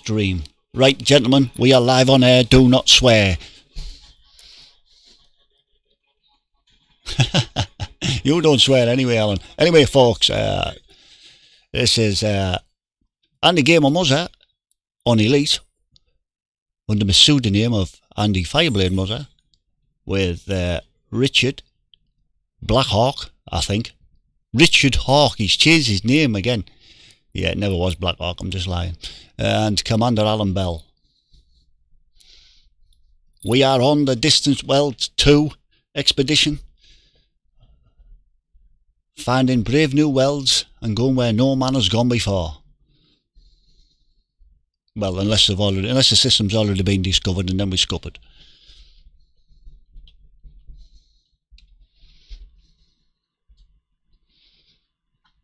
stream. Right, gentlemen, we are live on air. Do not swear. You don't swear anyway, Alan. Anyway, folks, this is Andy Gamer Muzzer on Elite under the pseudonym of Andy Fireblade Muzzer with Richard Blackhawk, I think. Richard Hawk, he's changed his name again. Yeah, it never was Blackhawk, I'm just lying. And Commander Alan Bell. We are on the Distant World 2 expedition. Finding brave new worlds and going where no man has gone before. Well, unless the system's already been discovered and then we scuppered.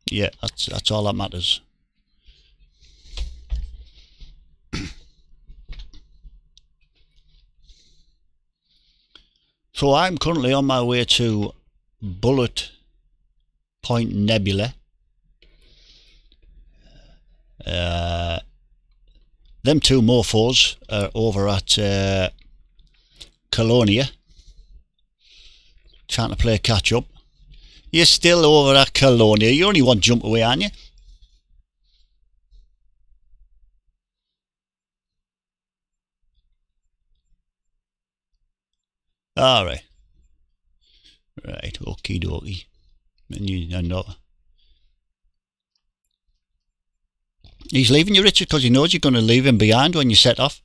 Yeah, that's all that matters. So I'm currently on my way to Bullet Point Nebula. Them two mofos are over at Colonia, trying to play catch up. You're still over at Colonia. You're only one jump away, aren't you? Alright. Right, okie dokie. And you know. He's leaving you, Richard, because he knows you're going to leave him behind when you set off.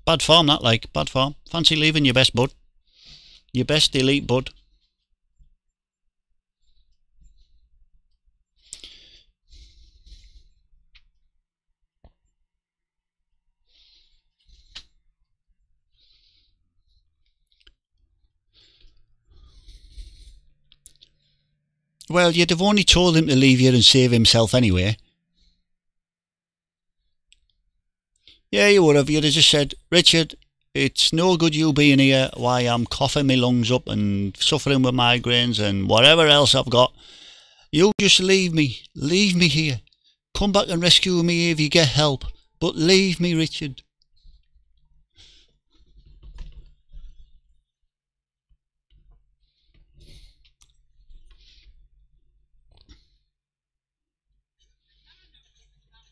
Bad form, that, like. Bad form. Fancy leaving your best bud. Your best elite bud. Well, you'd have only told him to leave here and save himself anyway. Yeah, you would have. You'd have just said, Richard, it's no good you being here while I'm coughing my lungs up and suffering with migraines and whatever else I've got. You just leave me. Leave me here. Come back and rescue me if you get help. But leave me, Richard.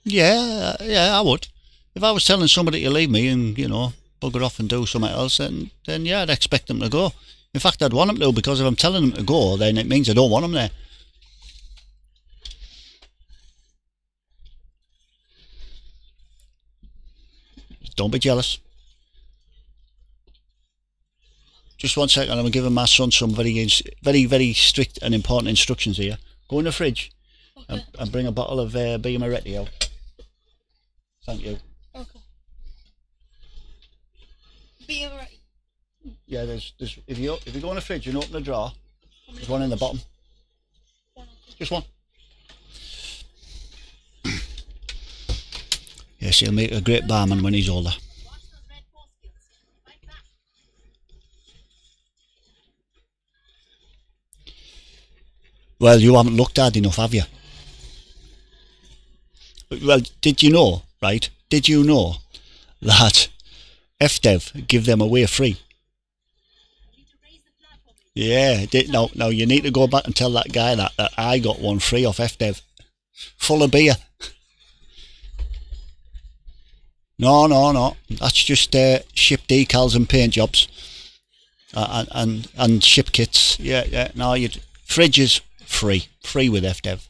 Yeah, I would. If I was telling somebody to leave me and, you know, bugger off and do something else, then yeah, I'd expect them to go. In fact, I'd want them to, because if I'm telling them to go, then it means I don't want them there. Don't be jealous. Just 1 second, I'm giving my son some very, very strict and important instructions here. Go in the fridge, okay, and bring a bottle of Bia Moretti out. Thank you. Okay. Bia Moretti. Yeah, there's if you go in the fridge and open the drawer, there's one in the bottom. Just one. Yes, he'll make a great barman when he's older. Well, you haven't looked hard enough, have you? Well, did you know, right? Did you know that FDev give them away free? Yeah, now you need to go back and tell that guy that I got one free off FDev. Full of beer. No. That's just ship decals and paint jobs. And ship kits. Yeah. No, fridges free with FDev.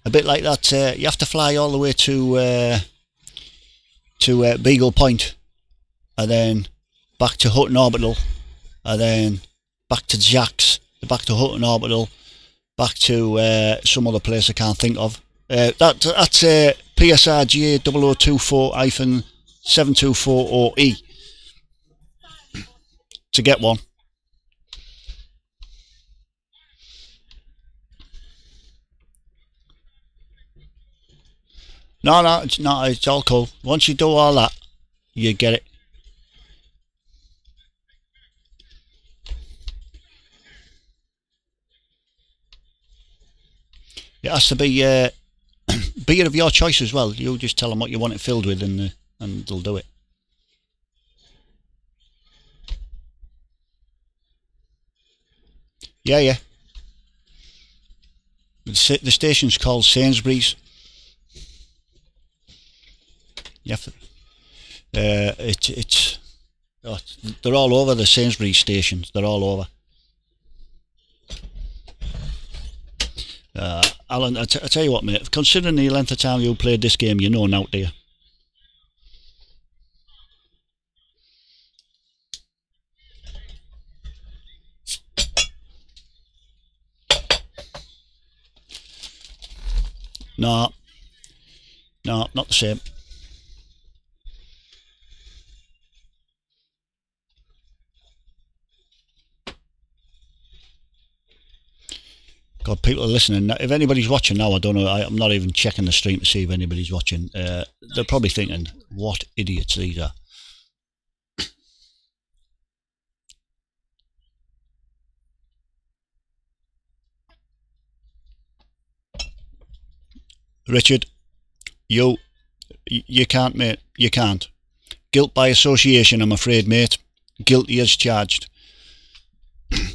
A bit like that. You have to fly all the way to Beagle Point, and then back to Hutton Orbital, and then back to Jax, back to Hutton Orbital, back to some other place I can't think of. That's PSRGA 0024-7240E to get one. No, it's all cool. Once you do all that, you get it. It has to be beer of your choice as well. You just tell them what you want it filled with, and they'll do it. Yeah, yeah. The station's called Sainsbury's. Yeah, it's oh, they're all over the Sainsbury's stations. They're all over. Alan, I tell you what, mate. Considering the length of time you played this game, you know now, do you? No, no, not the same. God, people are listening. If anybody's watching now, I don't know. I'm not even checking the stream to see if anybody's watching. They're probably thinking, what idiots these are. Richard, you can't, mate. You can't. Guilt by association, I'm afraid, mate. Guilty as charged.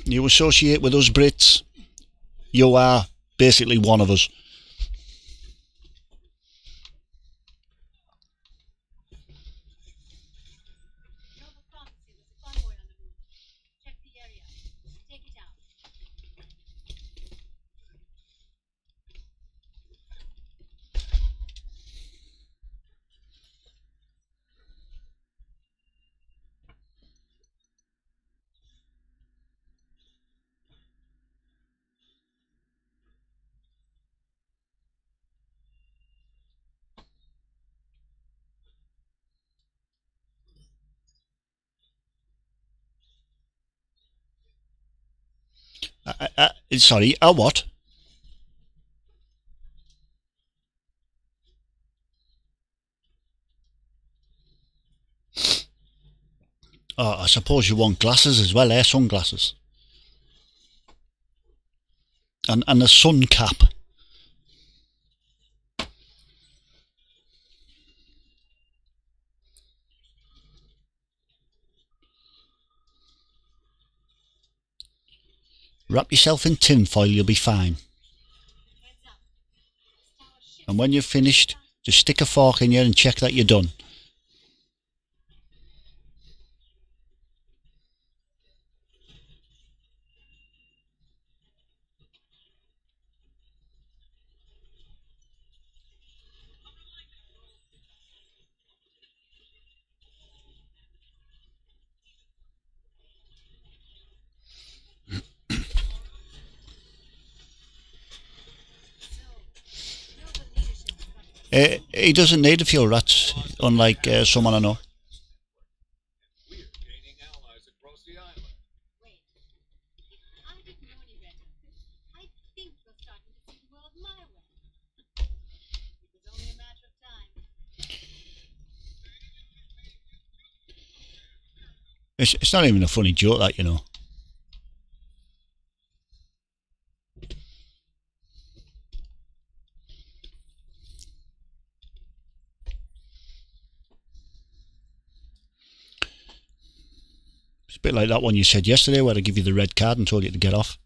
You associate with us Brits, you are basically one of us. Sorry, a what? Oh, I suppose you want glasses as well, sunglasses. And a sun cap. Wrap yourself in tinfoil, you'll be fine. And when you've finished, just stick a fork in you and check that you're done. He doesn't need a few rats, unlike someone I know. It's not even a funny joke, that, you know. It's a bit like that one you said yesterday where I give you the red card and told you to get off.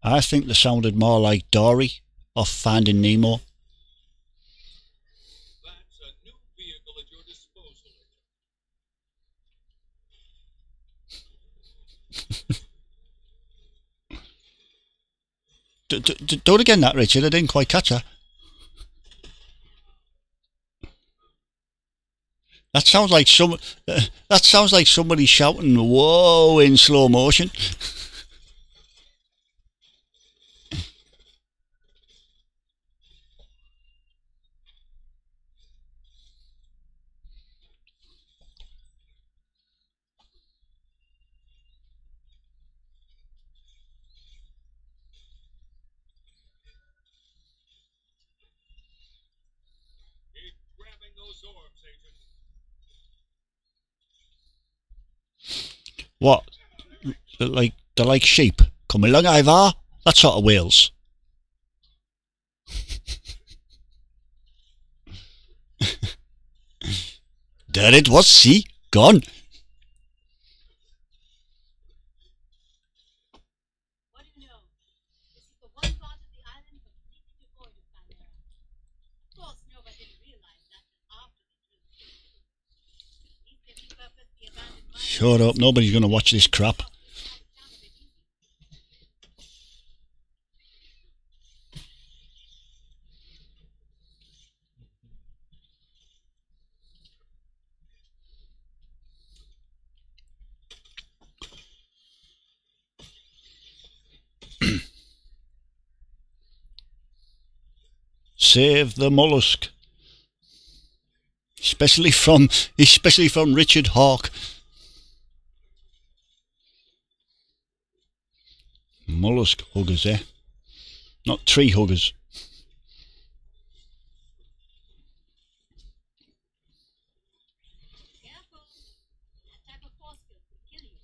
I think they sounded more like Dory off Finding Nemo. That's a new vehicle at your disposal. Do it again, that, Richard. I didn't quite catch her. That sounds like somebody shouting "whoa" in slow motion. What? They're like sheep. Come along, Ivar. That sort of whales. There it was, see? Gone. What do you know? This is the one part of the island completely devoid of chimera. Of course, Nova didn't realize that after the truth. These can repurpose the abandoned mine. Shut up. Nobody's going to watch this crap. Save the mollusk. Especially from Richard Hawke. Mollusk huggers, eh? Not tree huggers. Careful. That type of force field could kill you.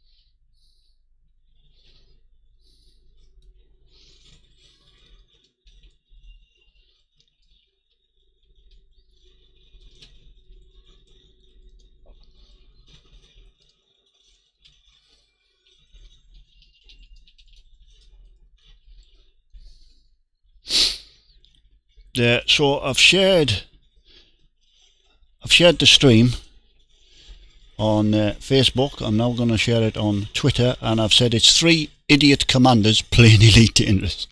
So I've shared the stream on Facebook. I'm now going to share it on Twitter, and I've said it's 3 idiot commanders playing Elite Dangerous.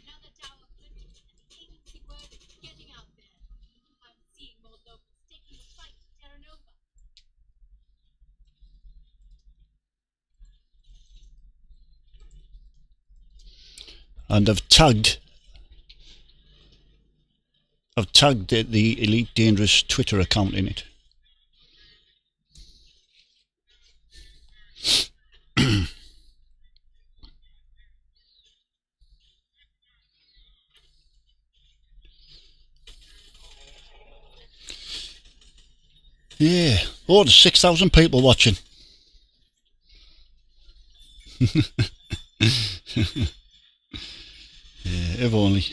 Now the tower flipped, and the agency word is getting out there. I'm seeing more locals taking the fight to Terra Nova. And I've tagged the Elite Dangerous Twitter account in it. Yeah. Oh, there's 6,000 people watching. Yeah, if only.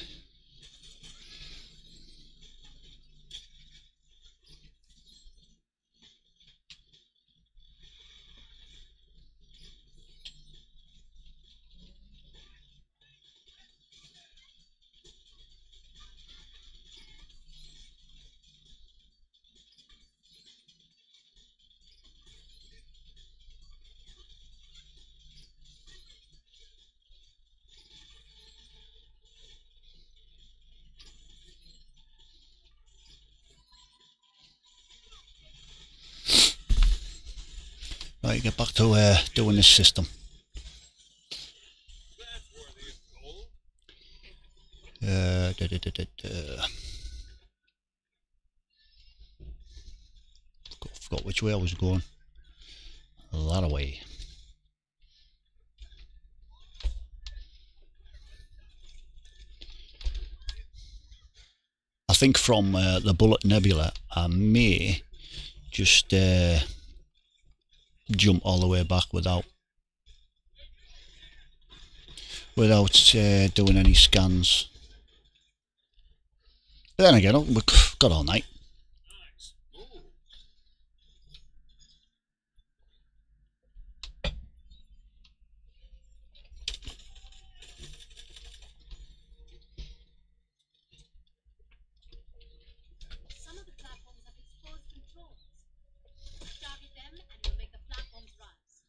Right, get back to doing this system. Da, da, da, da, da. Forgot which way I was going. That away. I think from the Bullet Nebula, I may just jump all the way back without doing any scans. But then again, we've got all night. Some of the platforms have exposed controls. Target them, and you'll make the platforms rise.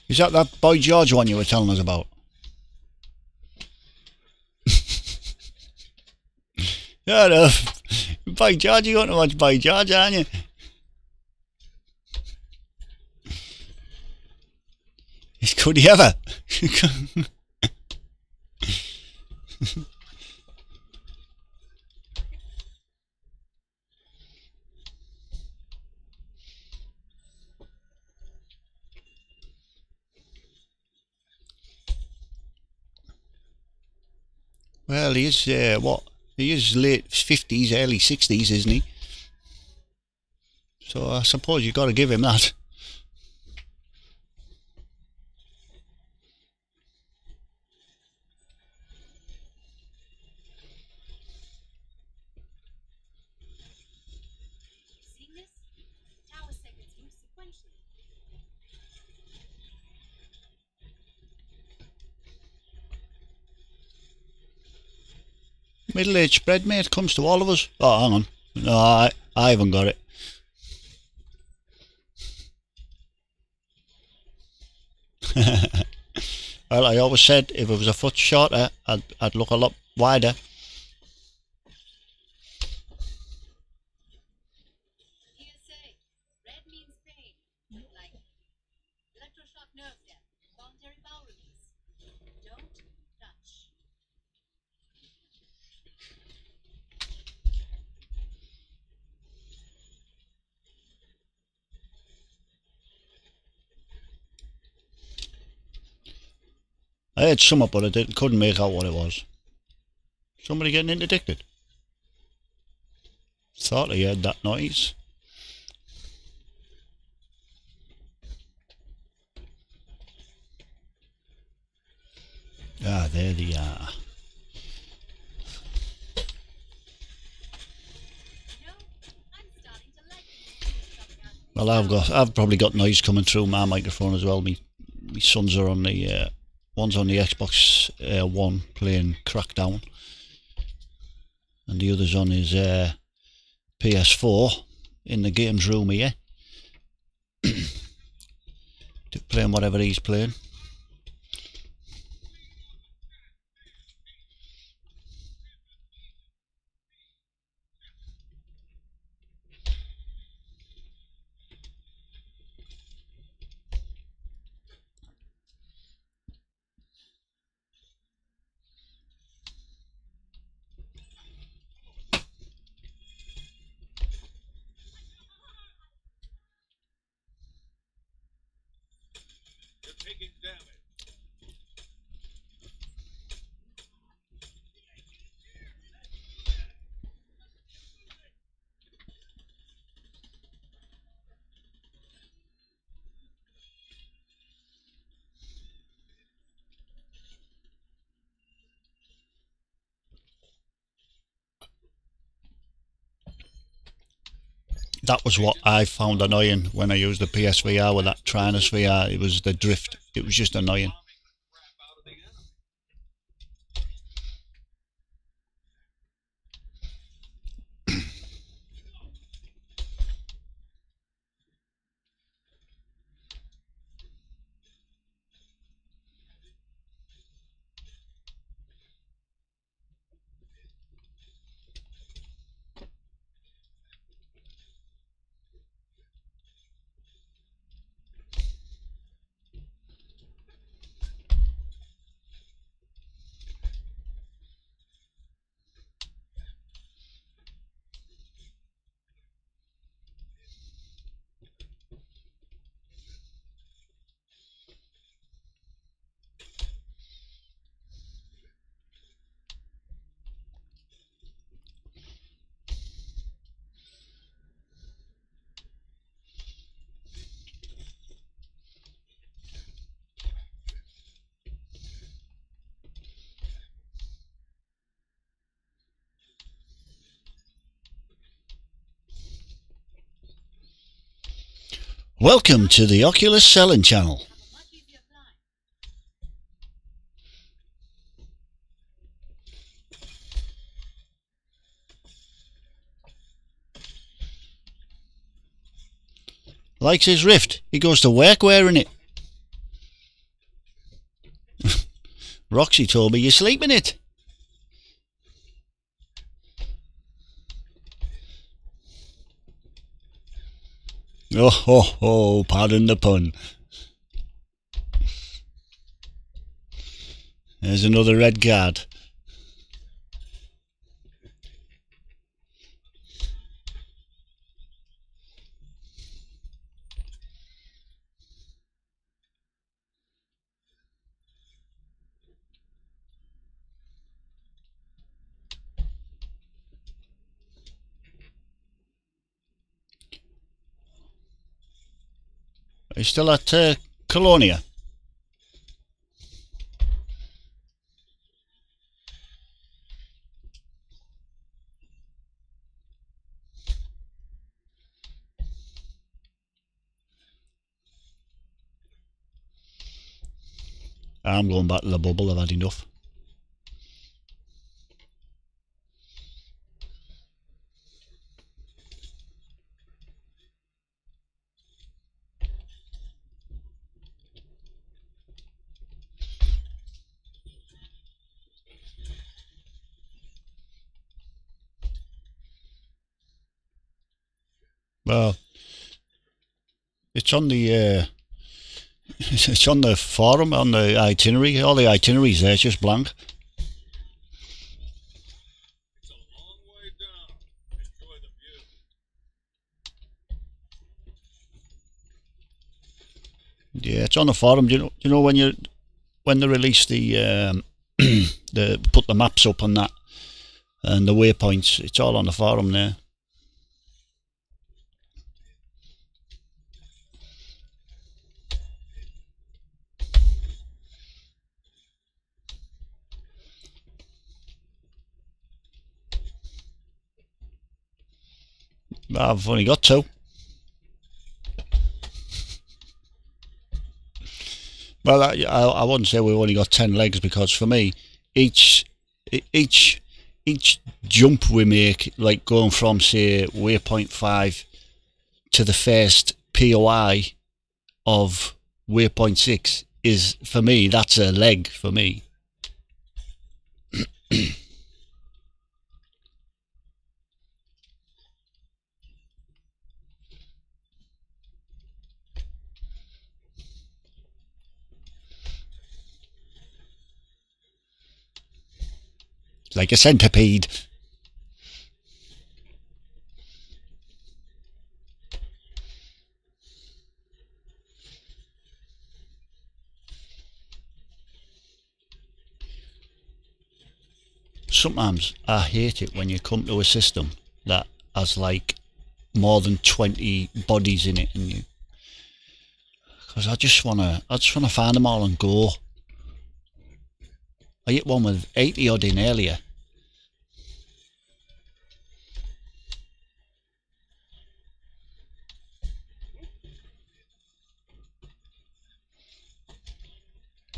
Is that Boy George one you were telling us about? Yeah, no. Boy George, you're going to watch Boy George, aren't you? Could he ever? Well, he is, what? He is late 50s, early 60s, isn't he? So I suppose you've got to give him that. Seen this? Tower segments move sequentially. Middle-aged spread, mate, comes to all of us. Oh, hang on. No, I haven't got it. Well, I always said if it was a foot shorter, I'd look a lot wider. PSA. Red means pain. Like electroshock nerve death. Voluntary bowel release. Don't touch. I heard something, but I couldn't make out what it was. Somebody getting interdicted. Thought I heard that noise. Ah, there they are. You know, I'm starting to like the coming out of Well, these I've probably got noise coming through my microphone as well. My sons are on the one's on the Xbox One playing Crackdown, and the other's on his PS4 in the games room here, playing whatever he's playing. You're taking damage. That was what I found annoying when I used the PSVR with that Trinus VR. It was the drift. It was just annoying. Bombing the crap out of the enemy. Welcome to the Oculus Selling Channel. have a much easier climb. Likes his Rift. He goes to work wearing it. Roxy told me you sleep in it. Oh, ho, ho, pardon the pun. There's another red card. Are you still at Colonia? I'm going back to the bubble. I've had enough. Well, it's on the it's on the forum, on the itinerary. All the itineraries there, it's just blank. It's a long way down. Enjoy the view. Yeah, it's on the forum. Do you know when they release the the put the maps up on that and the waypoints? It's all on the forum there. I've only got 2. Well, I wouldn't say we've only got 10 legs, because for me, each jump we make, like going from say waypoint 5 to the first POI of waypoint 6, is, for me, that's a leg for me. Like a centipede. Sometimes I hate it when you come to a system that has like more than 20 bodies in it, and you, because I just wanna find them all and go. I hit one with 80 odd in earlier.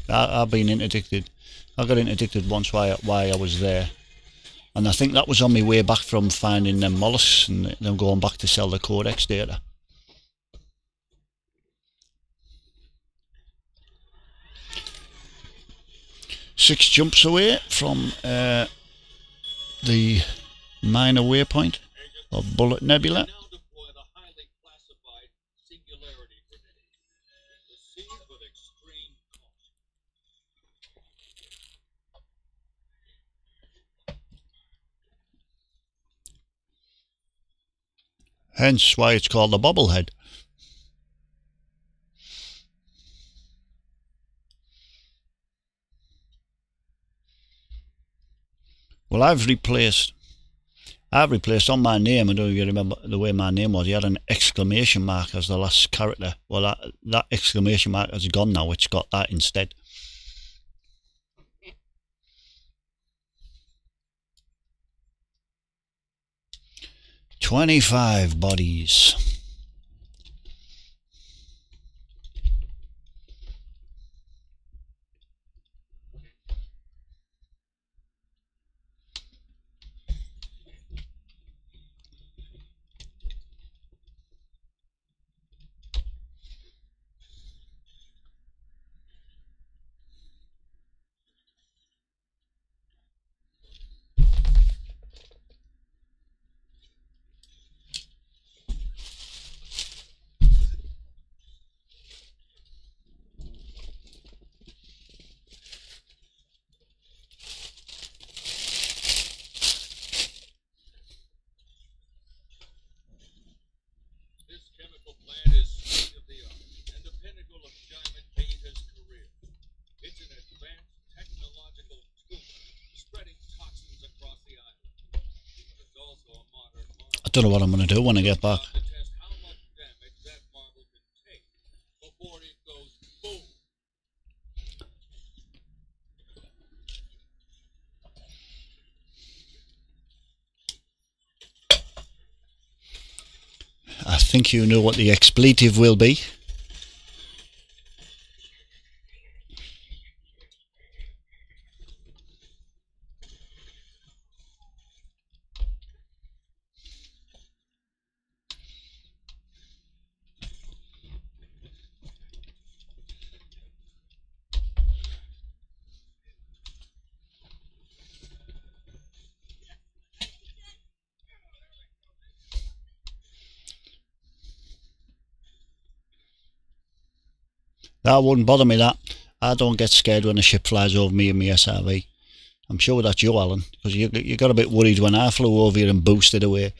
I've been interdicted. I got interdicted once while I was there, and I think that was on my way back from finding them mollusks and them going back to sell the codex data. Six jumps away from the minor waypoint of Bullet Nebula. Now deploy the highly classified singularity grenade. Proceed with extreme caution. Hence why it's called the bobblehead. Well, I've replaced on my name, I don't know if you remember the way my name was, you had an exclamation mark as the last character. Well, that exclamation mark has gone now, it's got that instead. "25 bodies." This chemical plant is state-of-the-art and the pinnacle of Diamond Painter's career. It's an advanced technological tumor spreading toxins across the island. But it's also a modern marvel. I don't know what I'm going to do when I get back. To test how much damage that marvel can take I think you know what the expletive will be. That wouldn't bother me, that. I don't get scared when a ship flies over me and my SRV. I'm sure that's you, Alan, because you got a bit worried when I flew over you and boosted away.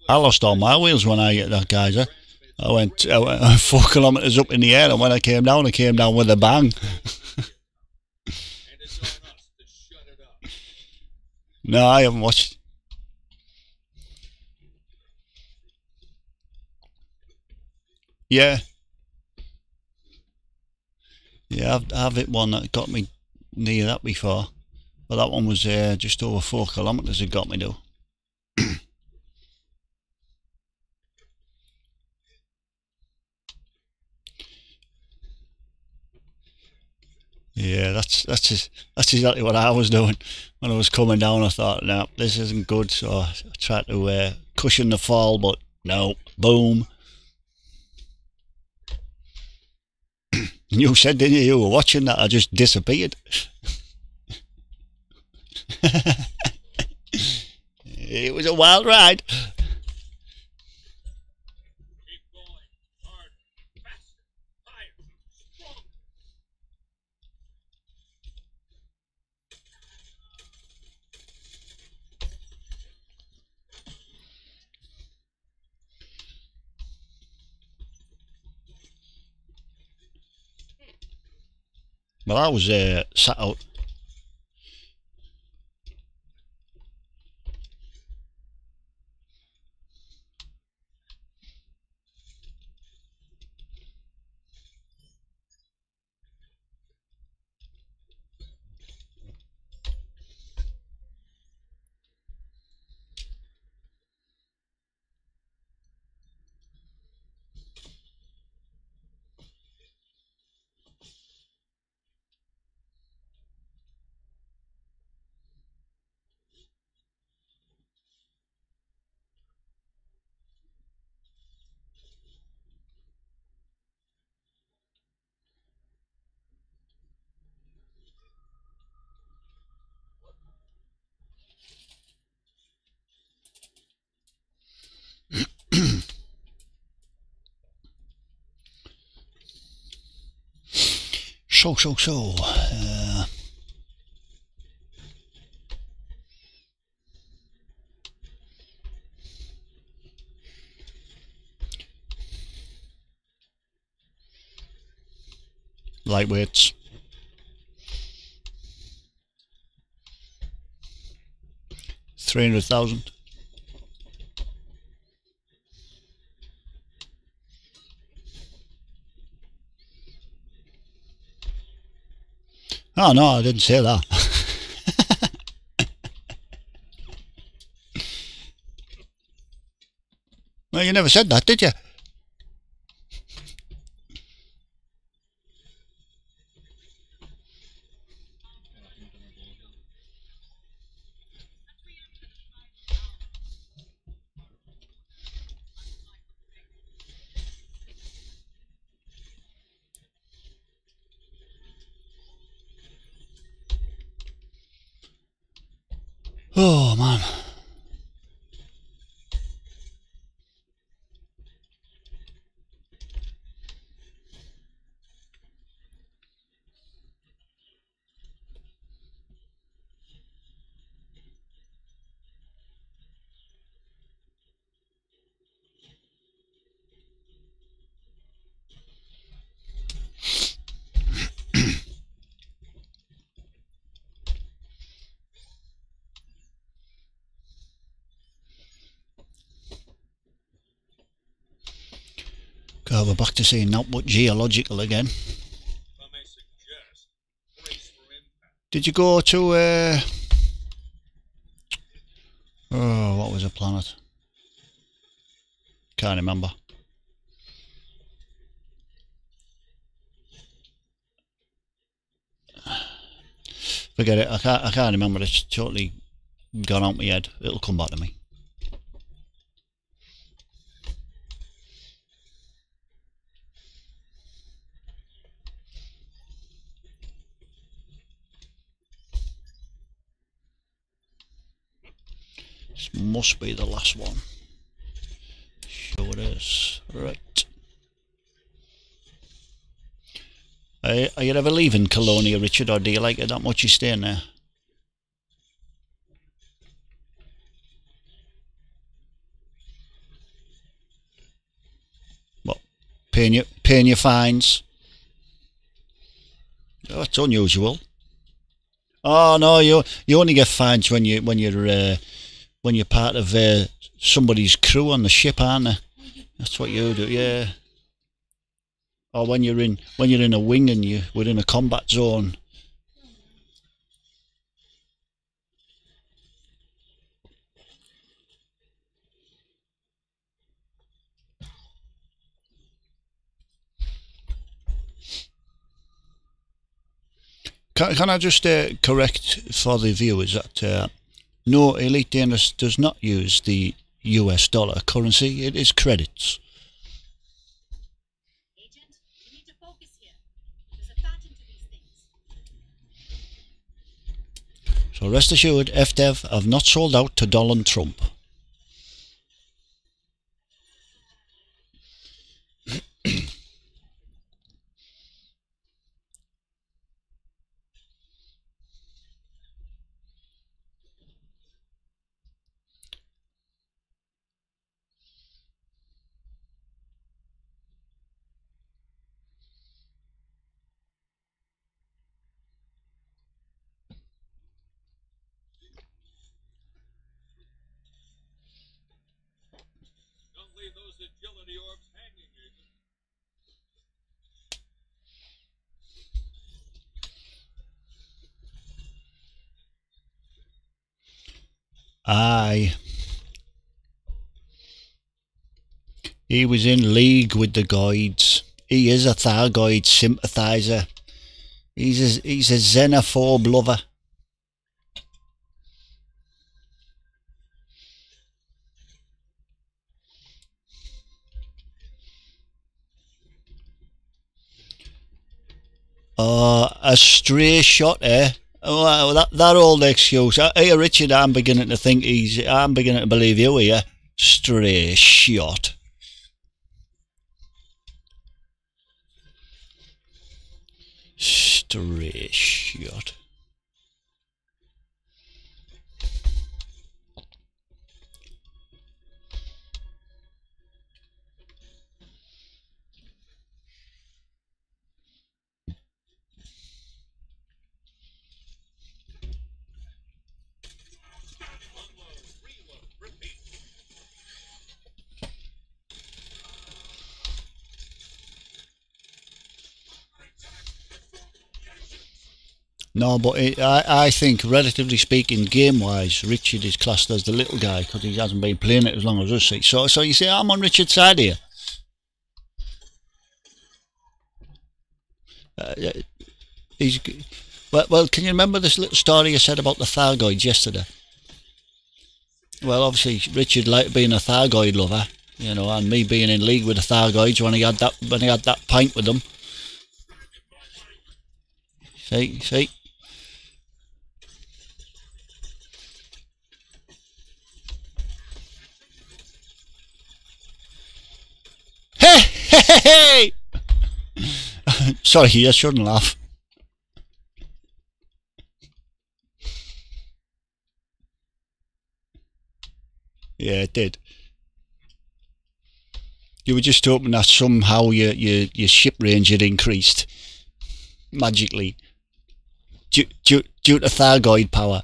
I lost all my wheels when I hit that geyser. I went 4 kilometres up in the air, and when I came down with a bang. And it's on us to shut it up. No, I haven't watched. Yeah. Yeah, I've hit one that got me near that before. But that one was just over 4 kilometres it got me to. Yeah, that's exactly what I was doing when I was coming down. I thought, no, this isn't good, so I tried to cushion the fall, but no, boom. You said, didn't you? You were watching that. I just disappeared. It was a wild ride. Keep going. Harder. Faster. Higher. Stronger. Well, I was sat out. So. Lightweights. 300,000. Oh no, I didn't say that. Well, you never said that, did you? Oh man. God, we're back to saying not much geological again. If I may suggest, brace for impact. Did you go to oh, what was the planet? Can't remember. Forget it. I can't remember. It's totally gone out my head. It'll come back to me. This must be the last one. Sure it is. Right. Are you ever leaving Colonia, Richard, or do you like it that much you staying there? What? Paying your fines? Oh, that's unusual. Oh no, you only get fines when you're part of somebody's crew on the ship, aren't you? That's what you do, yeah. Or when you're in a wing and we're in a combat zone. Can I just correct for the viewers that no, Elite Dangerous does not use the US dollar currency, it is credits. Agent, you need to focus here. There's a pattern to these things. So rest assured, FDev have not sold out to Donald Trump. Don't leave those agility orbs hanging, Agent. Aye. He was in league with the Goids. He is a Thargoid sympathiser. He's a xenophobe lover. A stray shot, eh? Oh, that old excuse. Hey, Richard, I'm beginning to believe you here. Stray shot. Stray shot. Unload, reload, repeat. No, but I think, relatively speaking, game-wise, Richard is classed as the little guy because he hasn't been playing it as long as us. So you see, I'm on Richard's side here. He's well. Can you remember this little story I said about the Thargoids yesterday? Well, obviously, Richard being a Thargoid lover, you know, and me being in league with the Thargoids when he had that pint with them. See. Hey! Sorry, I shouldn't laugh. Yeah, it did. You were just hoping that somehow your ship range had increased magically due to Thargoid power.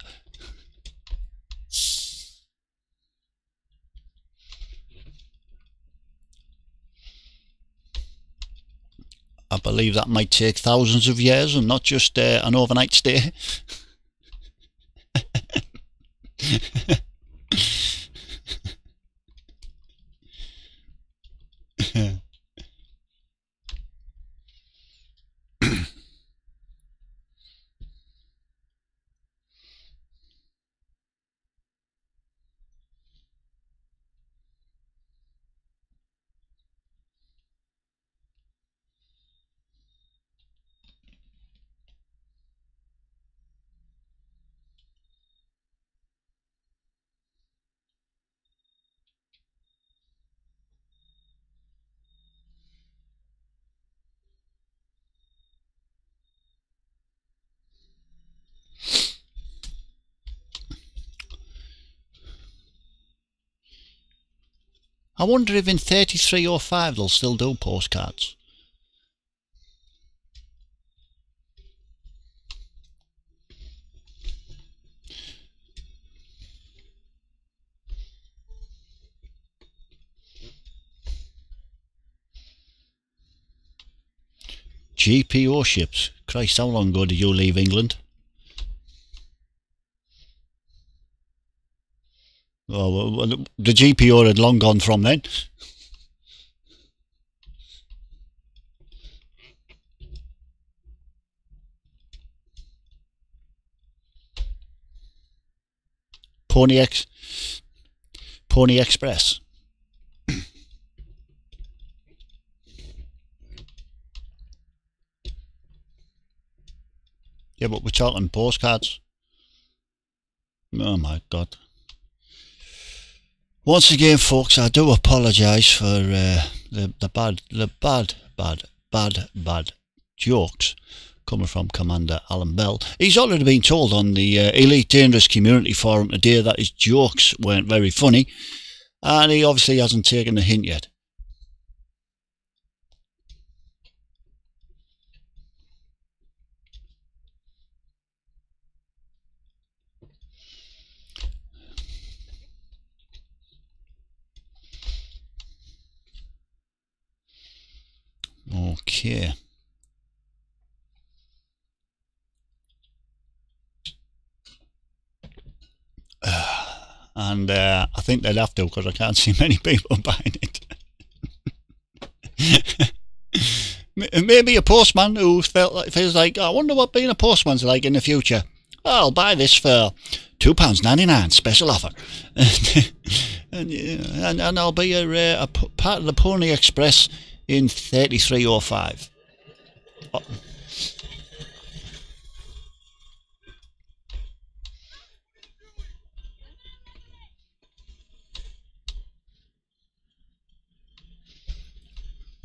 I believe that might take thousands of years and not just an overnight stay. I wonder if in 3305 they'll still do postcards. GPO ships. Christ, how long ago did you leave England? Oh, well, the GPO had long gone from then. Pony Express. Yeah, but we're talking postcards. Oh my God. Once again, folks, I do apologise for the bad jokes coming from Commander Alan Bell. He's already been told on the Elite Dangerous Community Forum today that his jokes weren't very funny, and he obviously hasn't taken the hint yet. Okay. And I think they'd have to, because I can't see many people buying it. Maybe a postman who feels like, I wonder what being a postman's like in the future. I'll buy this for £2.99 special offer. and I'll be a part of the Pony Express in 3305. Oh.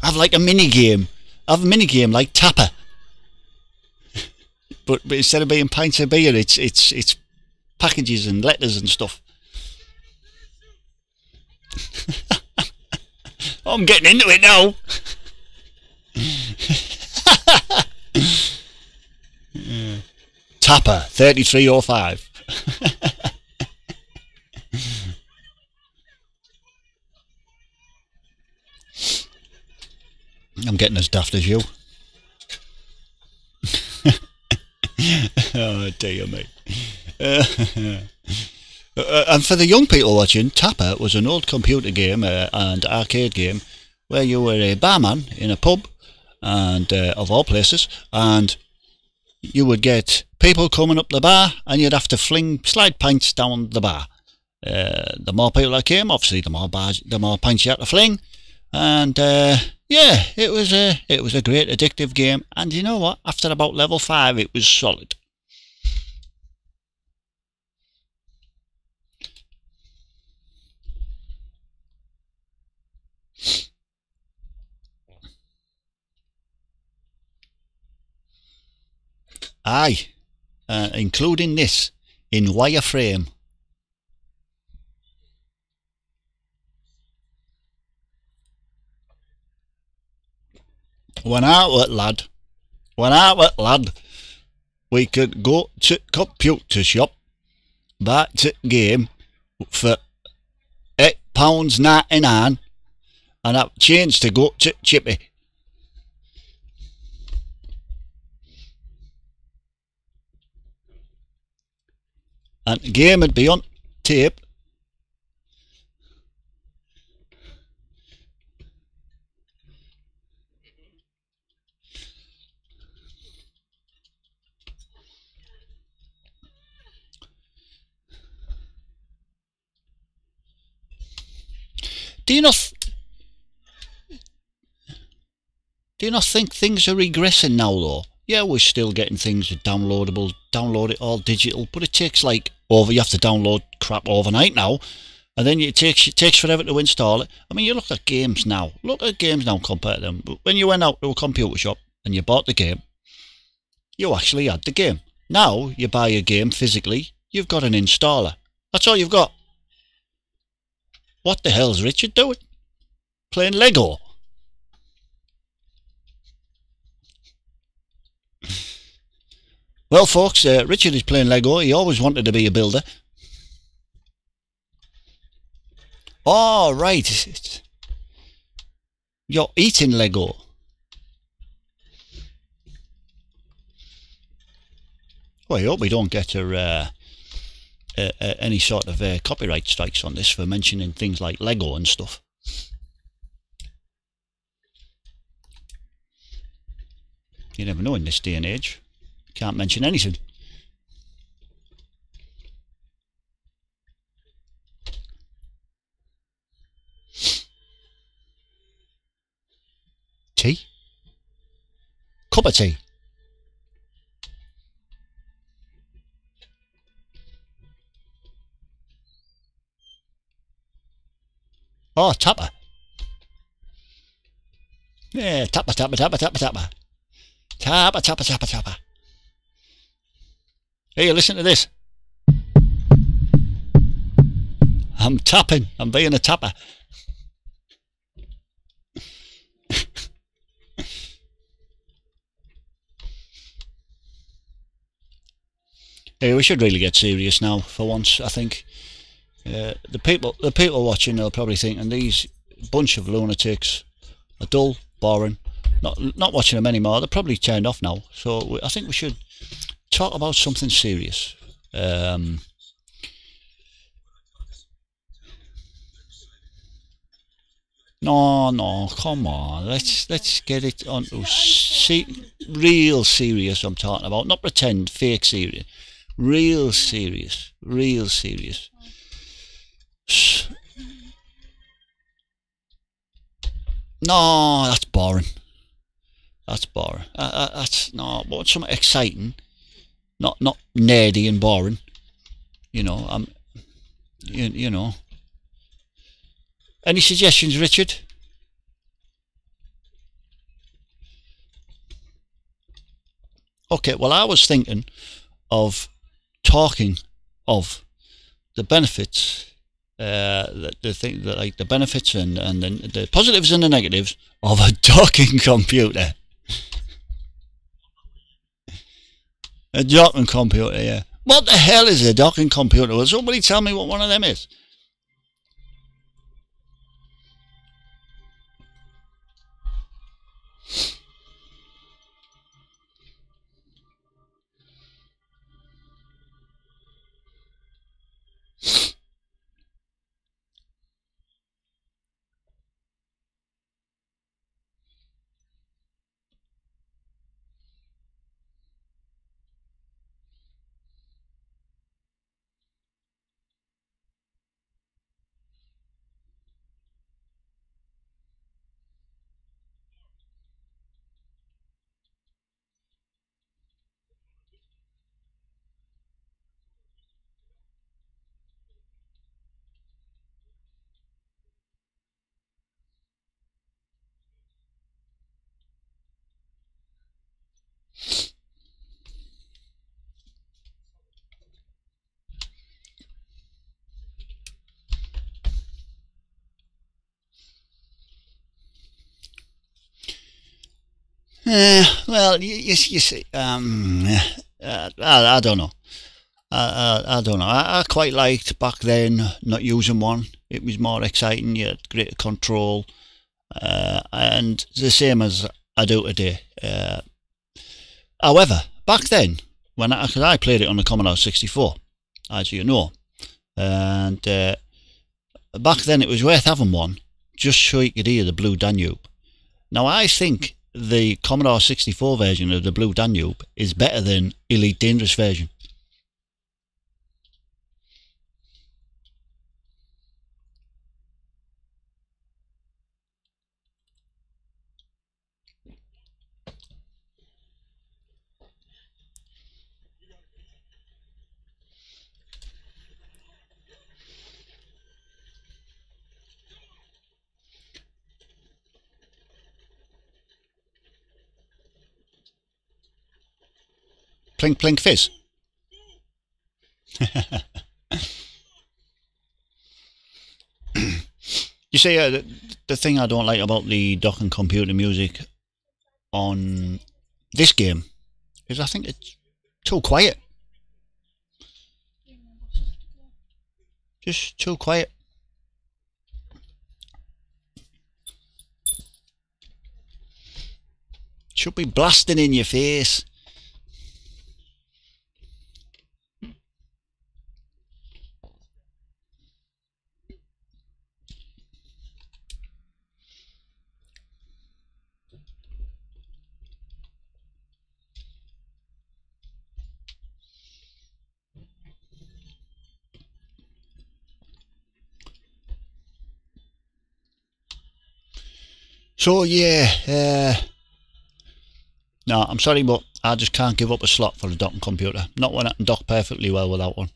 Have like a mini game. Have a mini game like Tapper. but instead of being pints of beer, it's packages and letters and stuff. I'm getting into it now. Yeah. Tapper 3305. I'm getting as daft as you. Oh dear me. And for the young people watching, Tapper was an old computer game and arcade game where you were a barman in a pub, and of all places, and you would get people coming up the bar and you'd have to slide pints down the bar. The more people that came, obviously the more pints you had to fling, and yeah, it was a great addictive game. And you know what, after about level 5 it was solid. Aye, including this in wireframe. When I was lad, we could go to computer shop, buy the game for £8.99, and that changed to go to Chippy. and the game would be on tape. Do you not think things are regressing now though? Yeah, we're still getting things downloadable, download it all digital, but it takes like you have to download crap overnight now, and then it takes forever to install it. I mean, you look at games now. Look at games now compared to them. When you went out to a computer shop and you bought the game, you actually had the game. Now you buy a game physically, you've got an installer. That's all you've got. What the hell's Richard doing? Playing Lego? Well, folks, Richard is playing Lego. He always wanted to be a builder. Oh, right. You're eating Lego. Well, I hope we don't get any sort of copyright strikes on this for mentioning things like Lego and stuff. You never know in this day and age. Can't mention anything. Tea? Cup of tea? Oh, tapper. Yeah, tapper, tapper, tapper, tapper, tapper. Tapper, tapper, tapper, tapper. Hey, listen to this. I'm tapping. I'm being a tapper. Hey, we should really get serious now for once, I think. The people watching are probably thinking these bunch of lunatics are dull, boring, not watching them anymore. They're probably turned off now. So I think we should talk about something serious. No, come on. Let's get it on to real serious. I'm talking about, not pretend, fake serious. Real serious. No, that's boring. That's no. But something exciting, not nerdy and boring. You know, you know. Any suggestions, Richard? Okay, well, I was thinking of talking of the benefits, the benefits and the positives and the negatives of a docking computer. A docking computer, yeah. What the hell is a docking computer? Will somebody tell me what one of them is? Well, you see, I don't know. I don't know. I quite liked back then not using one. It was more exciting. You had greater control, and the same as I do today. However, back then, because I played it on the Commodore 64, as you know. And back then it was worth having one, just so you could hear the Blue Danube. Now I think the Commodore 64 version of the Blue Danube is better than Elite Dangerous version. Plink plink fizz. You see, the thing I don't like about the docking computer music on this game is I think it's too quiet. Just too quiet. Should be blasting in your face. So yeah, no, I'm sorry, but I just can't give up a slot for a docking computer. Not when I can dock perfectly well without one.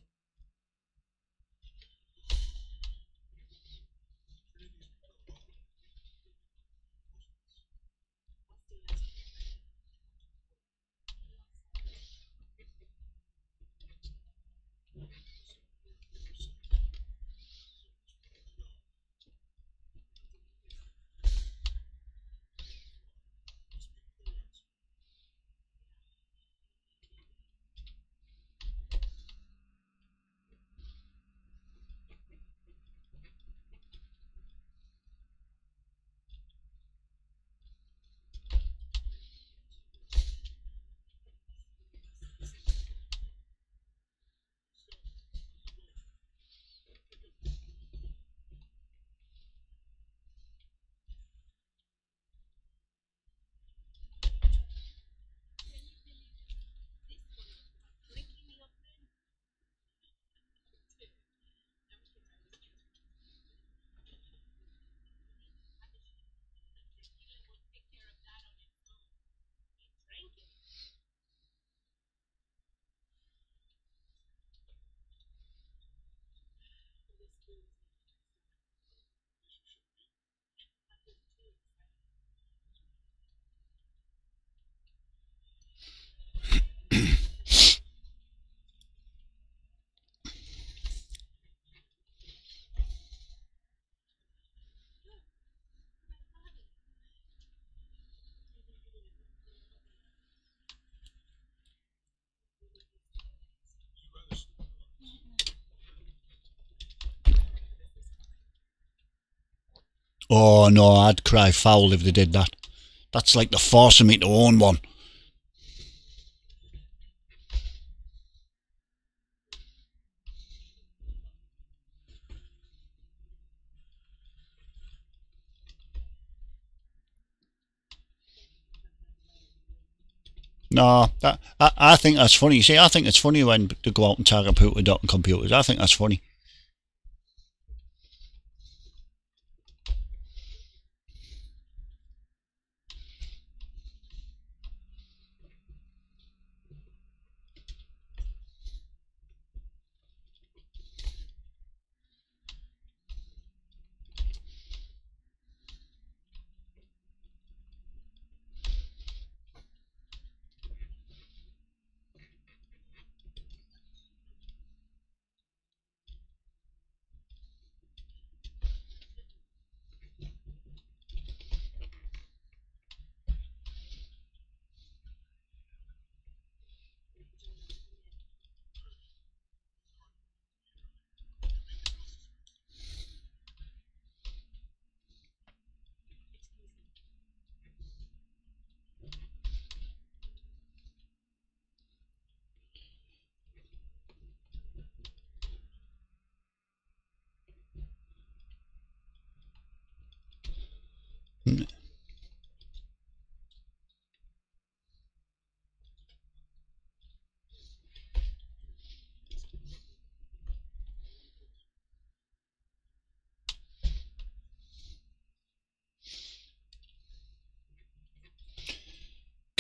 Oh no, I'd cry foul if they did that. That's like they're forcing me to own one. No, I think that's funny. You see, I think it's funny when they go out and target people with docking computers. I think that's funny.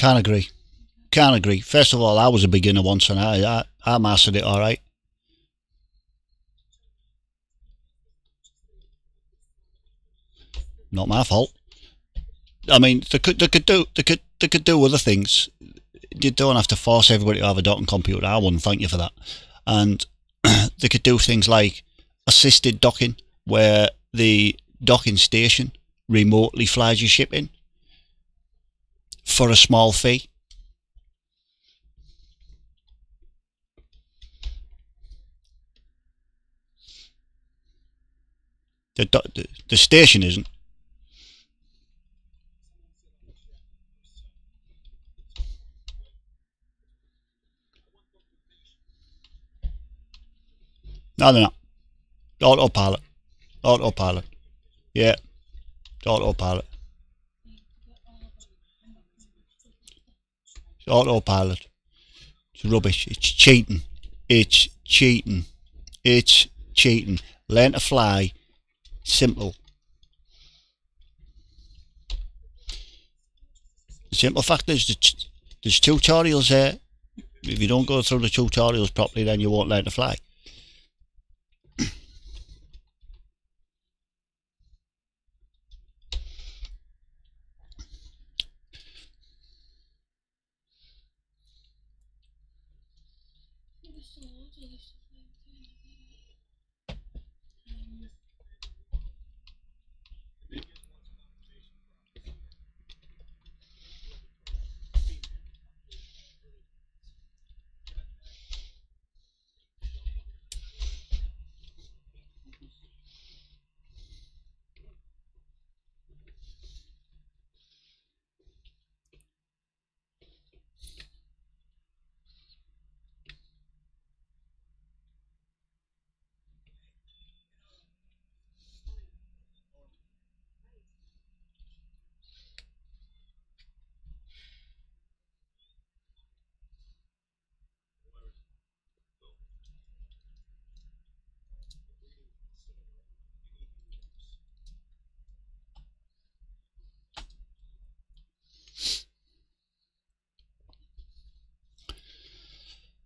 Can't agree. Can't agree. First of all, I was a beginner once and I mastered it all right. Not my fault. I mean, they could do other things. You don't have to force everybody to have a docking computer. I wouldn't thank you for that. And they could do things like assisted docking, where the docking station remotely flies your ship in for a small fee. The station isn't. No, they're not. Autopilot. Autopilot. Yeah. Autopilot. Autopilot. It's rubbish. It's cheating. It's cheating. It's cheating. Learn to fly. Simple. The simple fact is that there's tutorials there. If you don't go through the tutorials properly, then you won't learn to fly.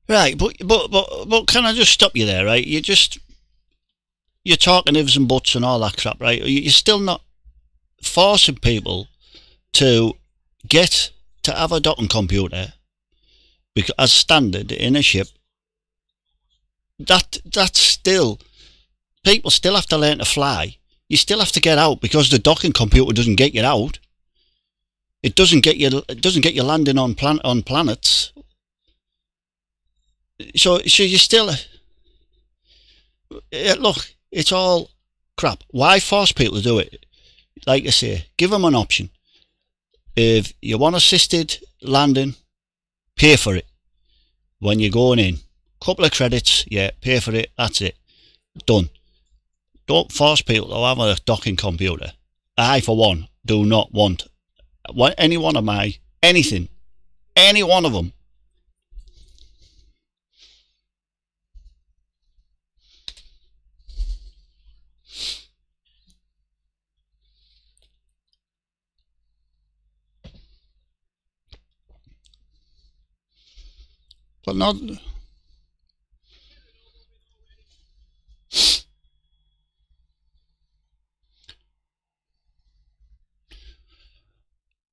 Right, but can I just stop you there, right? You're talking ifs and buts and all that crap, right? You're still not forcing people to get to have a docking computer because as standard in a ship. That's still, people still have to learn to fly. You still have to get out because the docking computer doesn't get you out. It doesn't get you landing on planets. So you still look. It's all crap. Why force people to do it? Like I say, give them an option. If you want assisted landing, pay for it when you're going in. Couple of credits, yeah, pay for it. That's it. Done. Don't force people to have a docking computer. I, for one, do not want any one of my anything, any one of them. But not.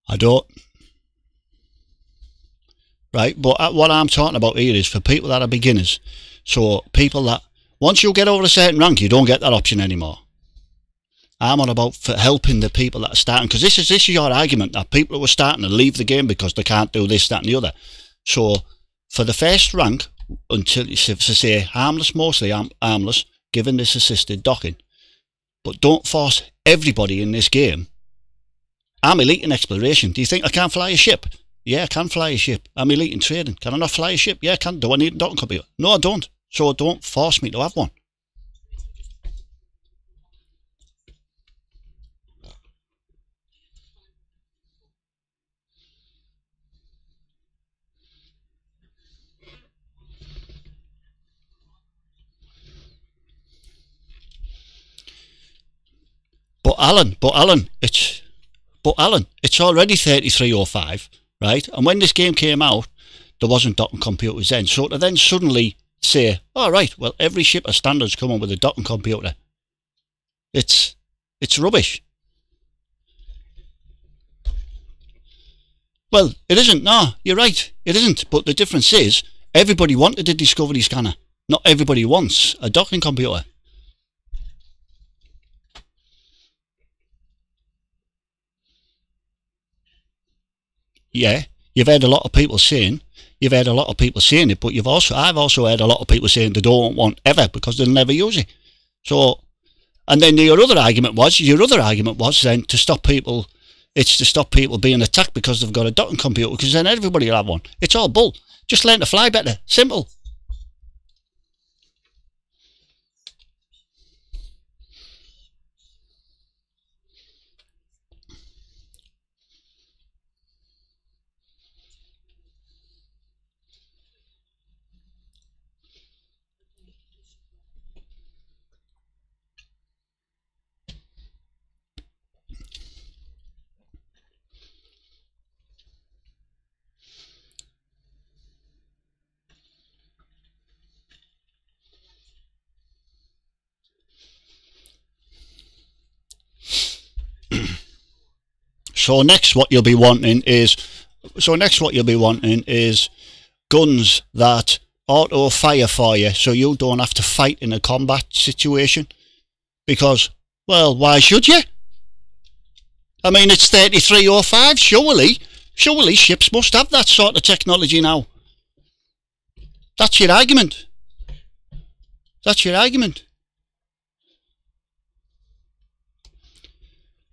I don't. Right, but what I'm talking about here is for people that are beginners. So people that, once you get over a certain rank, you don't get that option anymore. I'm on about for helping the people that are starting, because this is your argument, that people who are starting to leave the game because they can't do this, that and the other. So for the first rank, until you say harmless, mostly harmless, given this assisted docking. But don't force everybody in this game. I'm elite in exploration. Do you think I can't fly a ship? Yeah, I can fly a ship. I'm elite in trading. Can I not fly a ship? Yeah, I can. Do I need a docking computer? No, I don't. So don't force me to have one. But Alan, it's already 3305. right? And when this game came out, there wasn't docking computers then. So to then suddenly say, all right, well, every ship of standard's coming with a docking computer. It's rubbish. Well, it isn't. No, you're right. It isn't. But the difference is, everybody wanted a Discovery scanner. Not everybody wants a docking computer. Yeah, you've heard a lot of people saying it, but I've also heard a lot of people saying they don't want ever because they'll never use it. So, and then your other argument was then to stop people. It's to stop people being attacked because they've got a docking computer, because then everybody will have one. It's all bull. Just learn to fly better. Simple. So next what you'll be wanting is guns that auto fire for you, so you don't have to fight in a combat situation. Because, well, why should you? I mean, it's 3305. Surely ships must have that sort of technology now. That's your argument.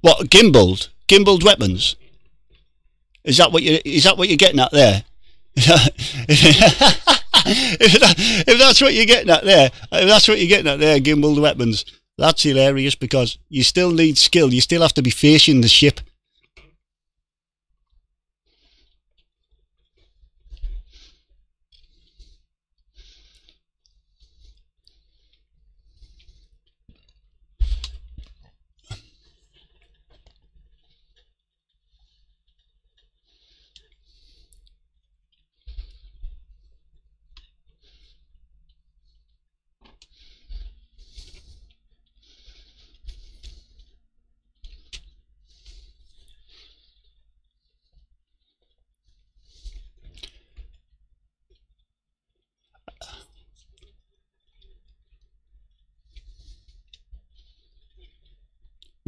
What, gimbaled weapons? Is that what you're getting at there? if that's what you're getting at there, gimbaled weapons, that's hilarious, because you still need skill. You still have to be facing the ship.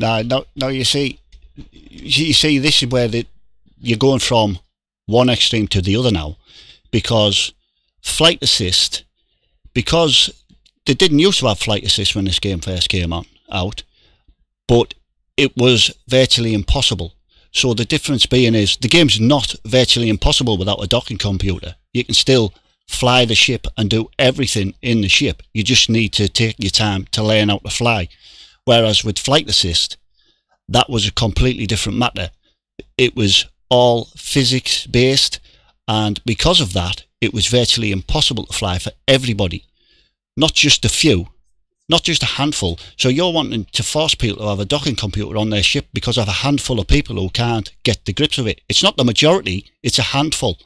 No, you see, this is where you're going from one extreme to the other now, because flight assist, because they didn't used to have flight assist when this game first came out, but it was virtually impossible. So the difference being is the game's not virtually impossible without a docking computer. You can still fly the ship and do everything in the ship. You just need to take your time to learn how to fly. Whereas with flight assist, that was a completely different matter. It was all physics based, and because of that, it was virtually impossible to fly for everybody. Not just a few, not just a handful. So you're wanting to force people to have a docking computer on their ship because of a handful of people who can't get the grips of it. It's not the majority, it's a handful.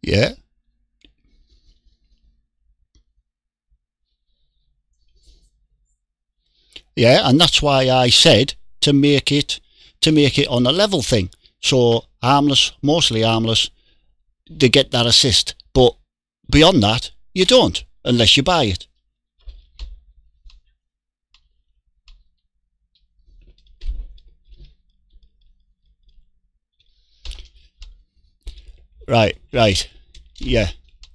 Yeah. Yeah, and that's why I said to make it on a level thing. So harmless, mostly harmless, they get that assist. But beyond that, you don't. unless you buy it. Right. Yeah.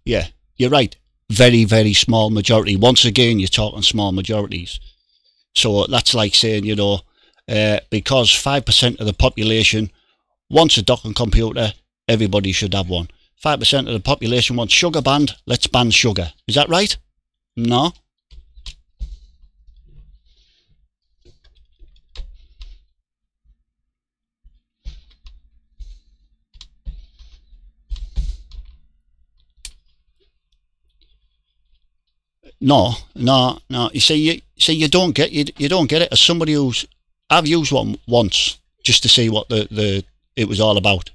You're right. Very, very small majority. Once again, you're talking small majorities. So that's like saying, you know, because 5% of the population wants a docking computer, everybody should have one. 5% of the population wants sugar banned, let's ban sugar. Is that right? No. No. You see, you don't get it. As somebody I've used one once just to see what it was all about,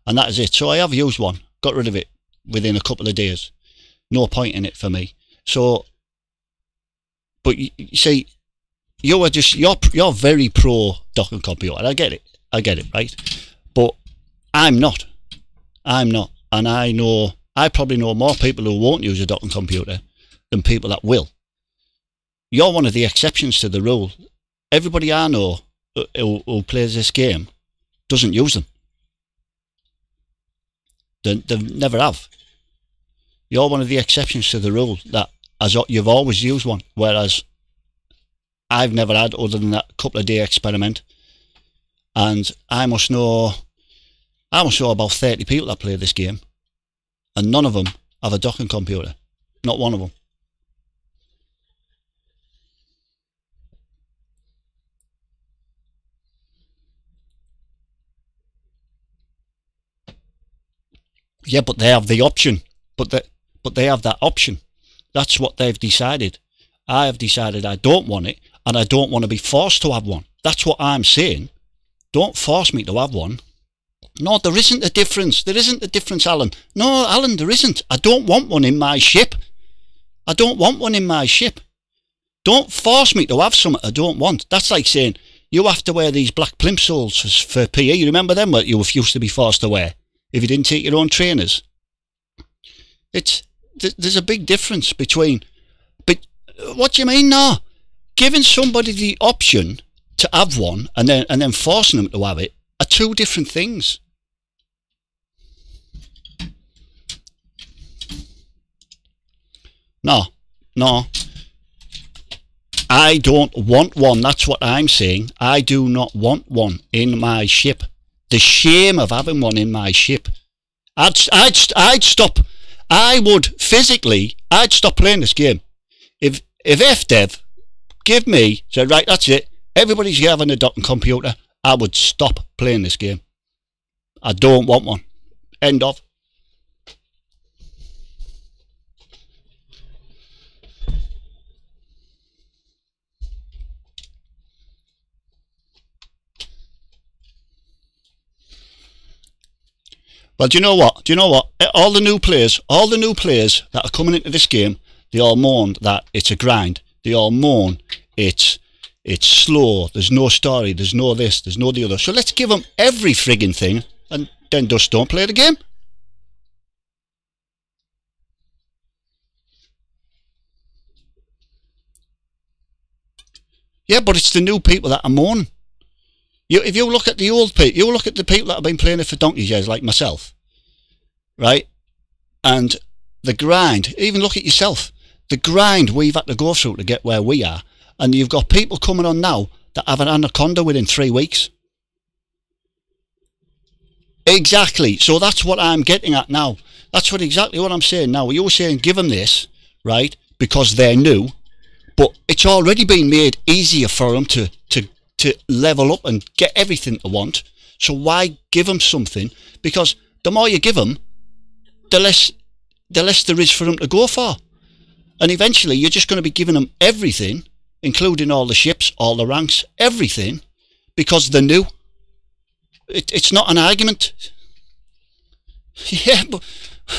and that is it. So I have used one, got rid of it within a couple of days. No point in it for me. So, but you see, you're very pro docking computer. I get it, right? But I'm not, and I probably know more people who won't use a docking computer than people that will. You're one of the exceptions to the rule. Everybody I know who plays this game doesn't use them. They never have. You're one of the exceptions to the rule that you've always used one, whereas I've never had, other than that couple of day experiment. And I must know about 30 people that play this game, and none of them have a docking computer. Not one of them. Yeah, but they have the option. But they have that option. That's what they've decided. I have decided I don't want it, and I don't want to be forced to have one. That's what I'm saying. Don't force me to have one. No, there isn't a difference. There isn't a difference, Alan. No, Alan, there isn't. I don't want one in my ship. I don't want one in my ship. Don't force me to have something I don't want. That's like saying you have to wear these black plimsolls for PE. You remember them, what you used to be forced to wear if you didn't take your own trainers? There's a big difference between. But what do you mean? No, giving somebody the option to have one and then forcing them to have it are two different things. No. I don't want one. That's what I'm saying. I do not want one in my ship. The shame of having one in my ship. I'd stop. I would physically. I'd stop playing this game. If FDev said, right, that's it, everybody's having a docking computer, I would stop playing this game. I don't want one. End of. Well, do you know what? All the new players that are coming into this game, they all moan that it's a grind. They all moan it's slow. There's no story. There's no this. There's no the other. So let's give them every frigging thing, and then just don't play the game. Yeah, but it's the new people that are moaning. If you look at the old people, you look at the people that have been playing it for donkey's years, like myself, right? And the grind, even look at yourself, the grind we've had to go through to get where we are, and you've got people coming on now that have an anaconda within 3 weeks. Exactly. So that's what I'm getting at now. That's exactly what I'm saying now. You were saying give them this, right, because they're new, but it's already been made easier for them to level up and get everything they want. So why give them something? Because the more you give them, the less there is for them to go for. And eventually you're just going to be giving them everything, including all the ships, all the ranks, everything, because they're new. It's not an argument. Yeah, but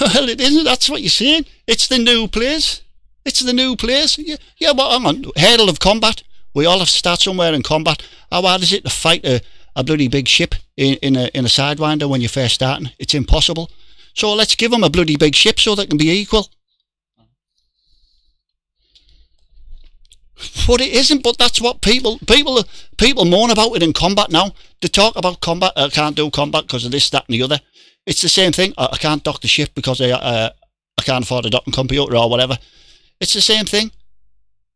well, it isn't. That's what you're saying. It's the new players. It's the new players. Yeah, but hang on. Hurdle of combat. We all have to start somewhere in combat. How hard is it to fight a bloody big ship in a Sidewinder when you're first starting? It's impossible. So let's give them a bloody big ship so they can be equal. But it isn't. But that's what people moan about it in combat now. They talk about combat. I can't do combat because of this, that, and the other. It's the same thing. I can't dock the ship because I can't afford a docking computer or whatever. It's the same thing.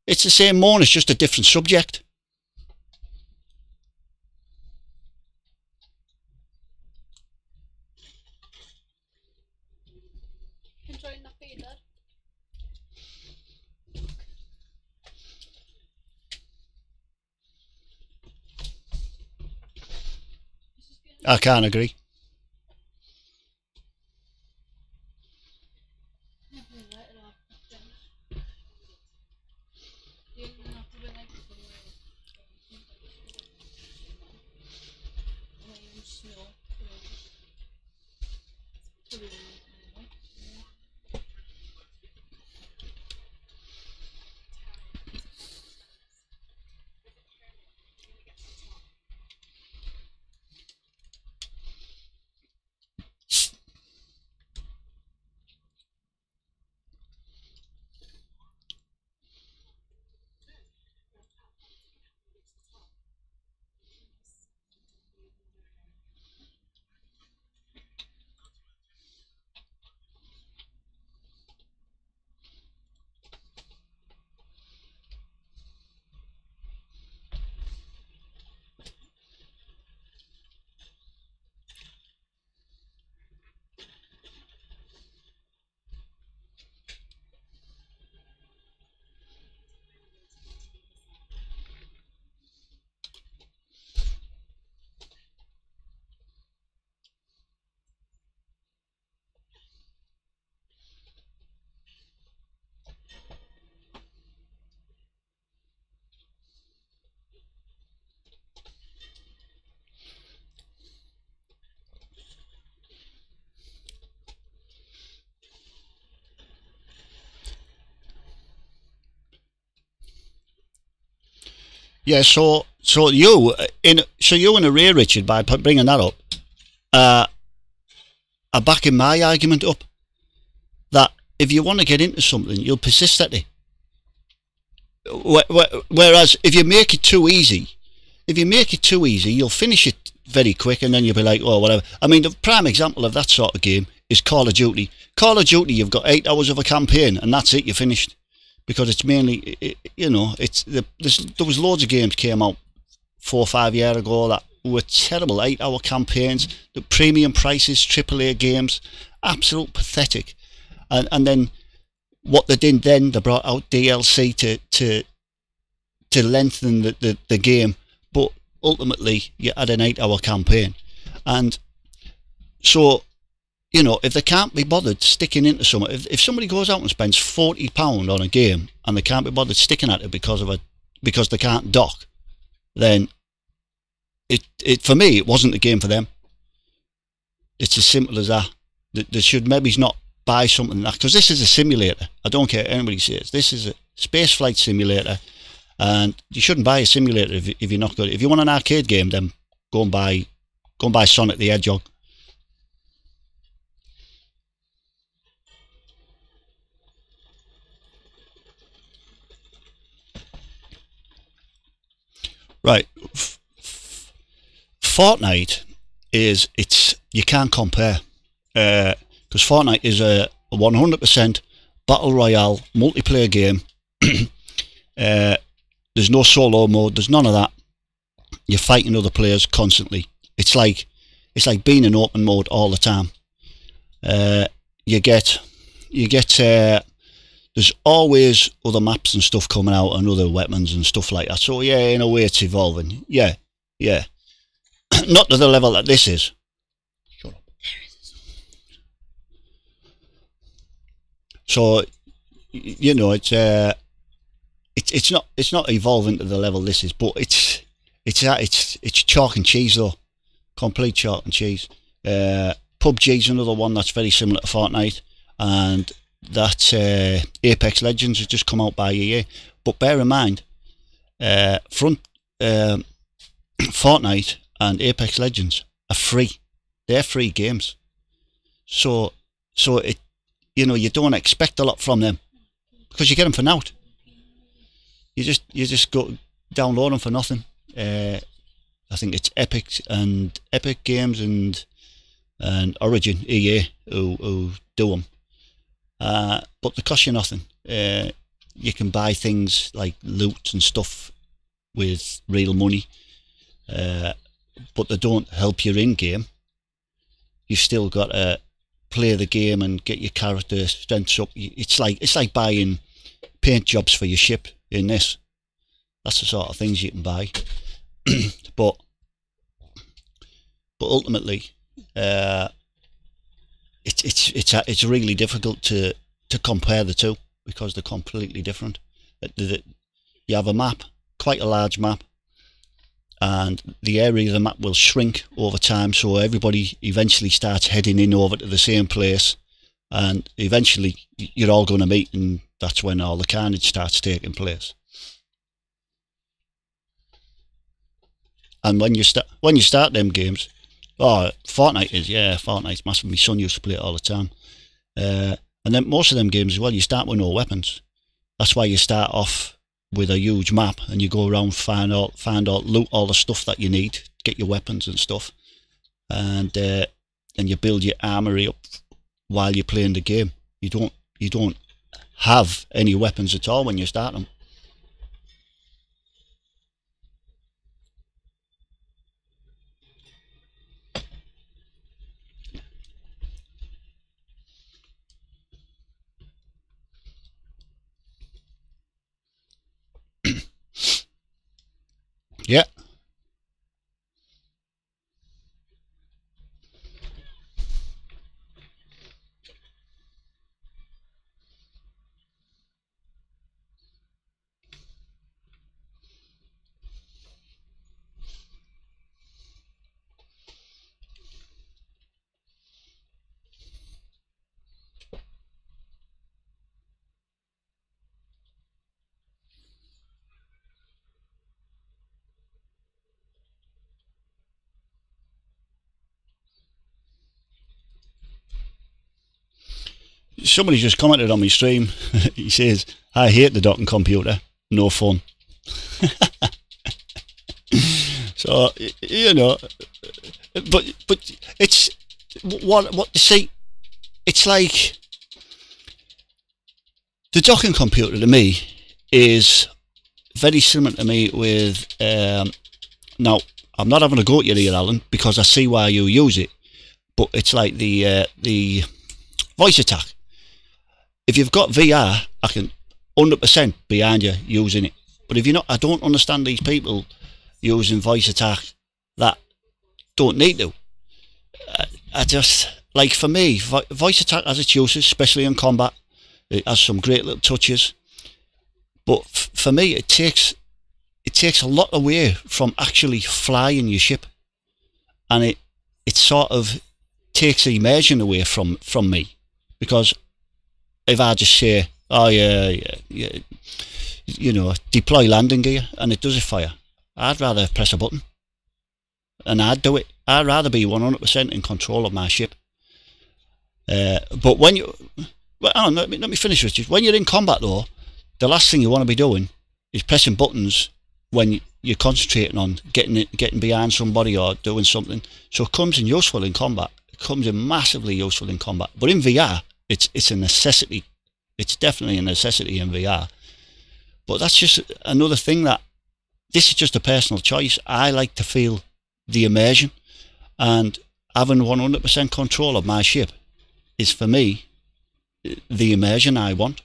It's the same moan. It's just a different subject. Controlling the feeder. I can't agree. Yeah, so you in a Ray, Richard, by bringing that up, are backing my argument up that if you want to get into something, you'll persist at it. Whereas if you make it too easy, you'll finish it very quick, and then you'll be like, oh, whatever. I mean, the prime example of that sort of game is Call of Duty. Call of Duty, you've got 8 hours of a campaign, and that's it. You're finished. Because it's mainly, there was loads of games came out 4 or 5 years ago that were terrible 8-hour campaigns, the premium prices, AAA games, absolute pathetic. And then what they did then, they brought out DLC to lengthen the game, but ultimately you had an 8-hour campaign. And so, if they can't be bothered sticking into something, if somebody goes out and spends £40 on a game and they can't be bothered sticking at it because they can't dock, then it for me, it wasn't the game for them. It's as simple as that. They should maybe not buy something like that, because this is a simulator. I don't care what anybody says. This is a space flight simulator, and you shouldn't buy a simulator if you're not good. If you want an arcade game, then go and buy Sonic the Hedgehog. Right, Fortnite you can't compare, because Fortnite is a 100% battle royale multiplayer game. There's no solo mode. There's none of that. You're fighting other players constantly. It's like being in open mode all the time. You get. There's always other maps and stuff coming out and other weapons and stuff like that. So yeah, in a way it's evolving. Yeah. Not to the level that this is. Shut up. So, it's not evolving to the level this is, but it's chalk and cheese though. Complete chalk and cheese. PUBG's another one that's very similar to Fortnite, and that Apex Legends has just come out by EA. But bear in mind, Fortnite and Apex Legends are free. They're free games. So you don't expect a lot from them, because you get them for nought. you just go download them for nothing. I think it's Epic Games and Origin EA who do them. But they cost you nothing. You can buy things like loot and stuff with real money, but they don't help you in game. You've still got to play the game and get your character strengths up. It's like buying paint jobs for your ship in this. That's the sort of things you can buy. but ultimately, it's really difficult to compare the two because they're completely different. You have a map, quite a large map, and the area of the map will shrink over time, so everybody eventually starts heading in over to the same place, and eventually you're all going to meet, and that's when all the carnage starts taking place. And when you start them games, Fortnite's massive. My son used to play it all the time. And then most of them games as well, you start with no weapons. That's why you start off with a huge map and you go around, find out, loot all the stuff that you need, get your weapons and stuff, and you build your armory up while you're playing the game. You don't have any weapons at all when you start them. Yeah. Somebody just commented on my stream. He says, "I hate the docking computer. No fun." So but it's what you see. It's like the docking computer to me is very similar to me with. Now I'm not having a go at you here, Alan, because I see why you use it. But it's like the voice attack. If you've got VR, I can 100% behind you using it. But if you're not, I don't understand these people using voice attack that don't need to. I just, like, for me, voice attack has its uses, especially in combat. It has some great little touches. But for me, it takes a lot away from actually flying your ship. And it sort of takes the immersion away from me. Because if I just say, oh yeah, deploy landing gear, and it does it for you, I'd rather press a button, and I'd do it. I'd rather be 100% in control of my ship. But when let me finish with you. When you're in combat though, the last thing you want to be doing is pressing buttons when you're concentrating on getting behind somebody or doing something. So it comes in useful in combat. It comes in massively useful in combat. But in VR, it's a necessity. It's definitely a necessity in VR. But that's just another thing that this is just a personal choice. I like to feel the immersion, and having 100% control of my ship is, for me, the immersion I want.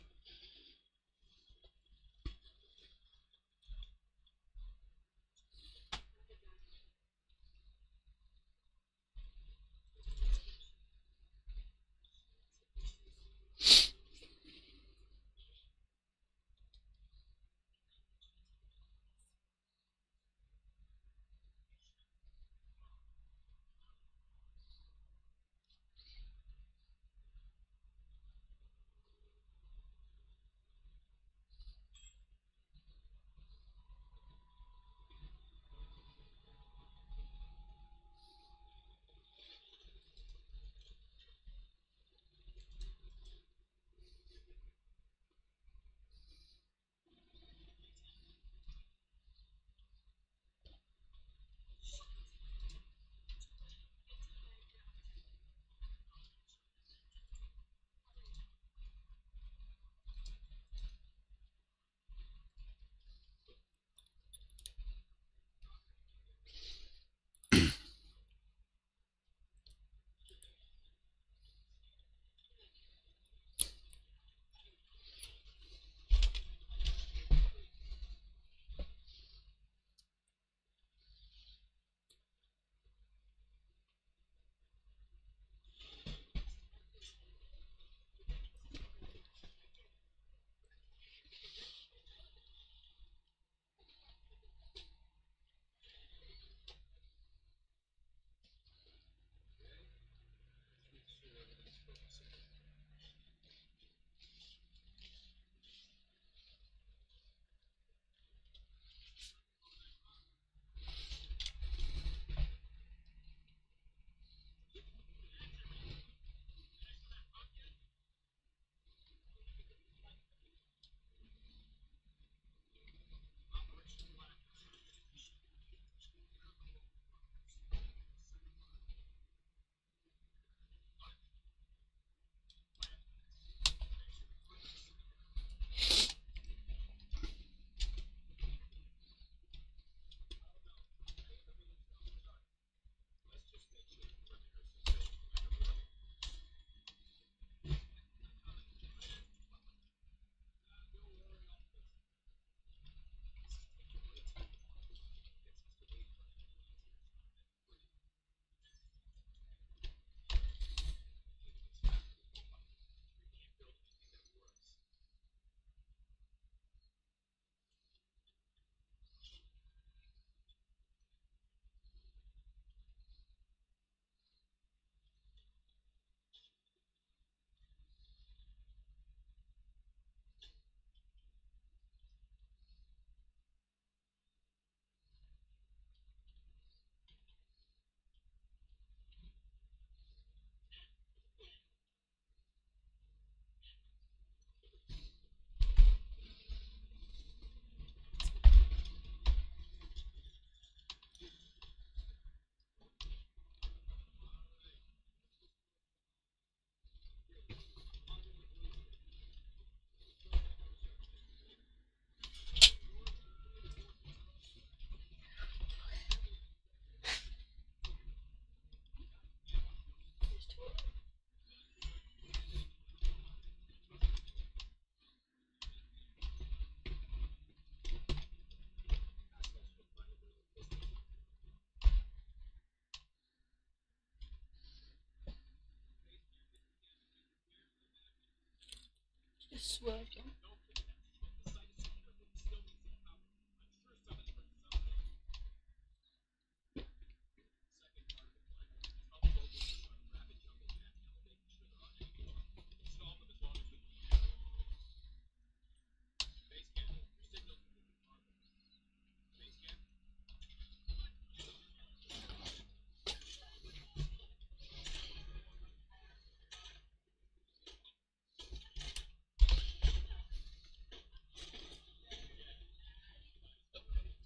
Just swerved him.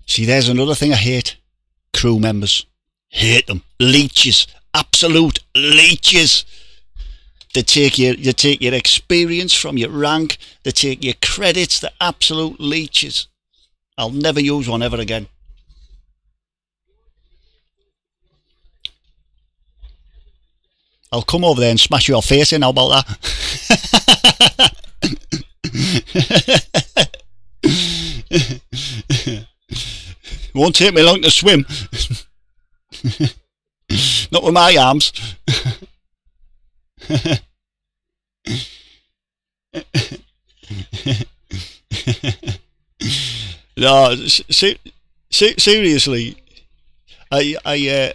See, there's another thing I hate. Crew members. Hate them. Leeches. Absolute leeches. They take your experience from your rank. They take your credits. They're absolute leeches. I'll never use one ever again. I'll come over there and smash your face in. How about that? Won't take me long to swim. Not with my arms. No, seriously, I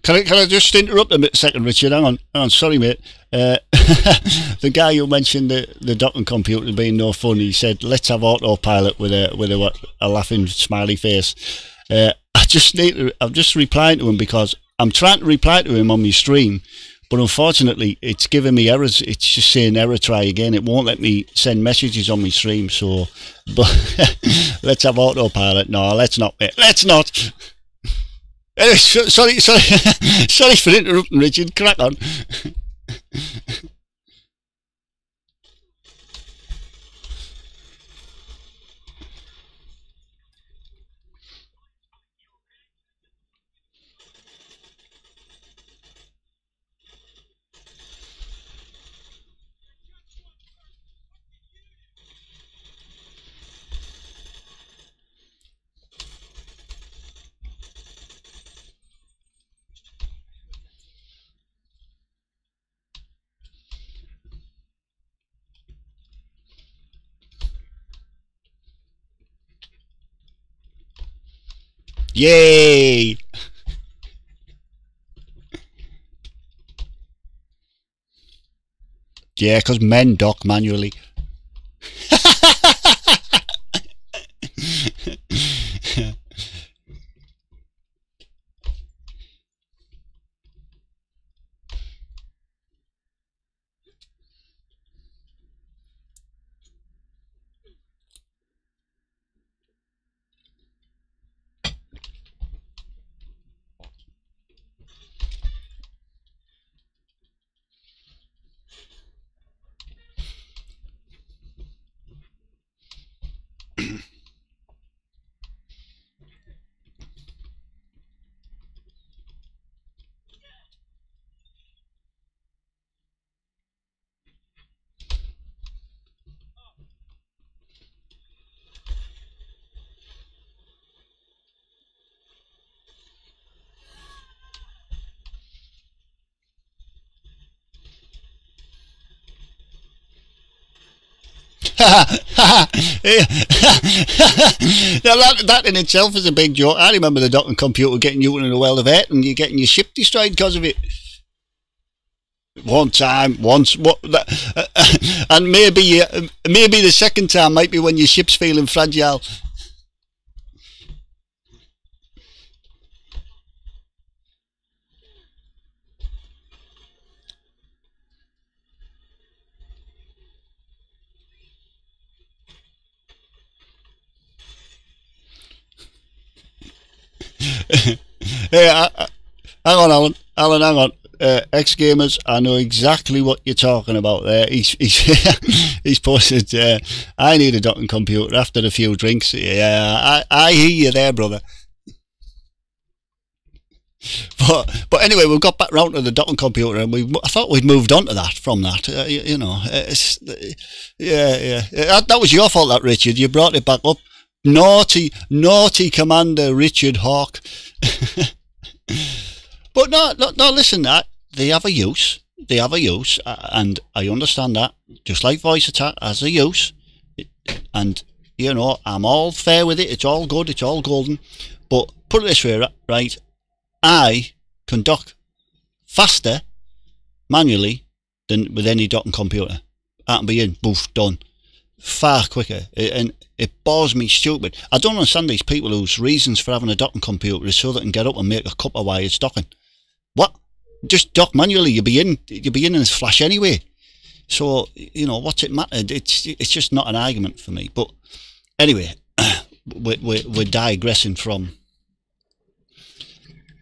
Can I just interrupt a second, Richard? Hang on, sorry, mate. The guy who mentioned the docking computer being no fun, he said, "Let's have autopilot with a laughing smiley face." I'm just replying to him because I'm trying to reply to him on my stream, but unfortunately, it's giving me errors. It's just saying error, try again. It won't let me send messages on my stream. So, but let's have autopilot. No, let's not, mate. Let's not. Anyway, sorry for interrupting, Richard. Crack on. Yay! Yeah, because men dock manually. That in itself is a big joke. I remember the docking computer getting you in a world of hurt and you're getting your ship destroyed because of it. One time, once, and maybe the second time might be when your ship's feeling fragile. Hey, hang on, Alan. Alan, hang on. X Gamers, I know exactly what you're talking about there. He's posted, I need a docking computer after a few drinks. Yeah, I hear you there, brother. But anyway, we've got back round to the docking computer, and I thought we'd moved on to that from that. You know, yeah. That was your fault, that, Richard. You brought it back up. Naughty Commander Richard Hawke. But no. Listen, that they have a use. They have a use, and I understand that. Just like voice attack has a use, and you know, I'm all fair with it. It's all good. It's all golden. But put it this way, right? I can dock faster manually than with any docking computer. I can be in, boof, done. Far quicker. And it bores me stupid. I don't understand these people whose reasons for having a docking computer is so they can get up and make a cup of while it's docking. What? Just dock manually. You'll be in a flash anyway. So, you know, what's it matter? It's just not an argument for me. But anyway, we're digressing from...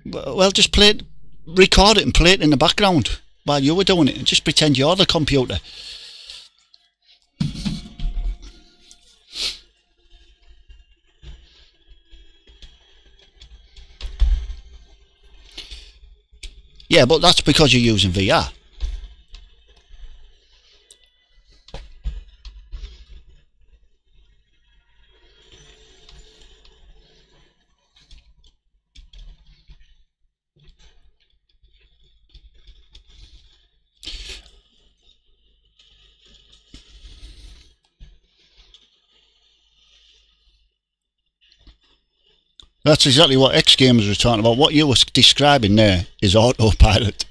Well, just record it and play it in the background while you were doing it, and just pretend you're the computer. Yeah, but that's because you're using VR. That's exactly what X Gamers were talking about. What you were describing there is autopilot.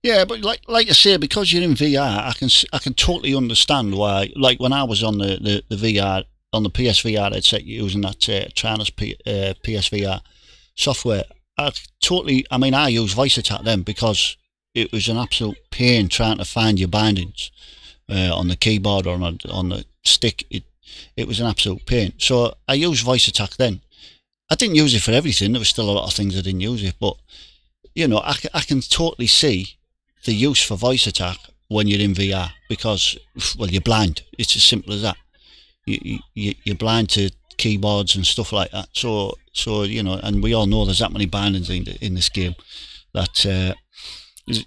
Yeah, but like I say, because you're in VR, I can totally understand why. Like when I was on the VR on the PSVR headset using that Tranos PSVR software, I use voice attack then because it was an absolute pain trying to find your bindings on the keyboard or on the stick. It was an absolute pain. So I used voice attack then. I didn't use it for everything. There was still a lot of things I didn't use it, but you know, I can totally see the use for voice attack when you're in VR because, well, you're blind. It's as simple as that. You're blind to keyboards and stuff like that. So you know, and we all know there's that many bindings in this game that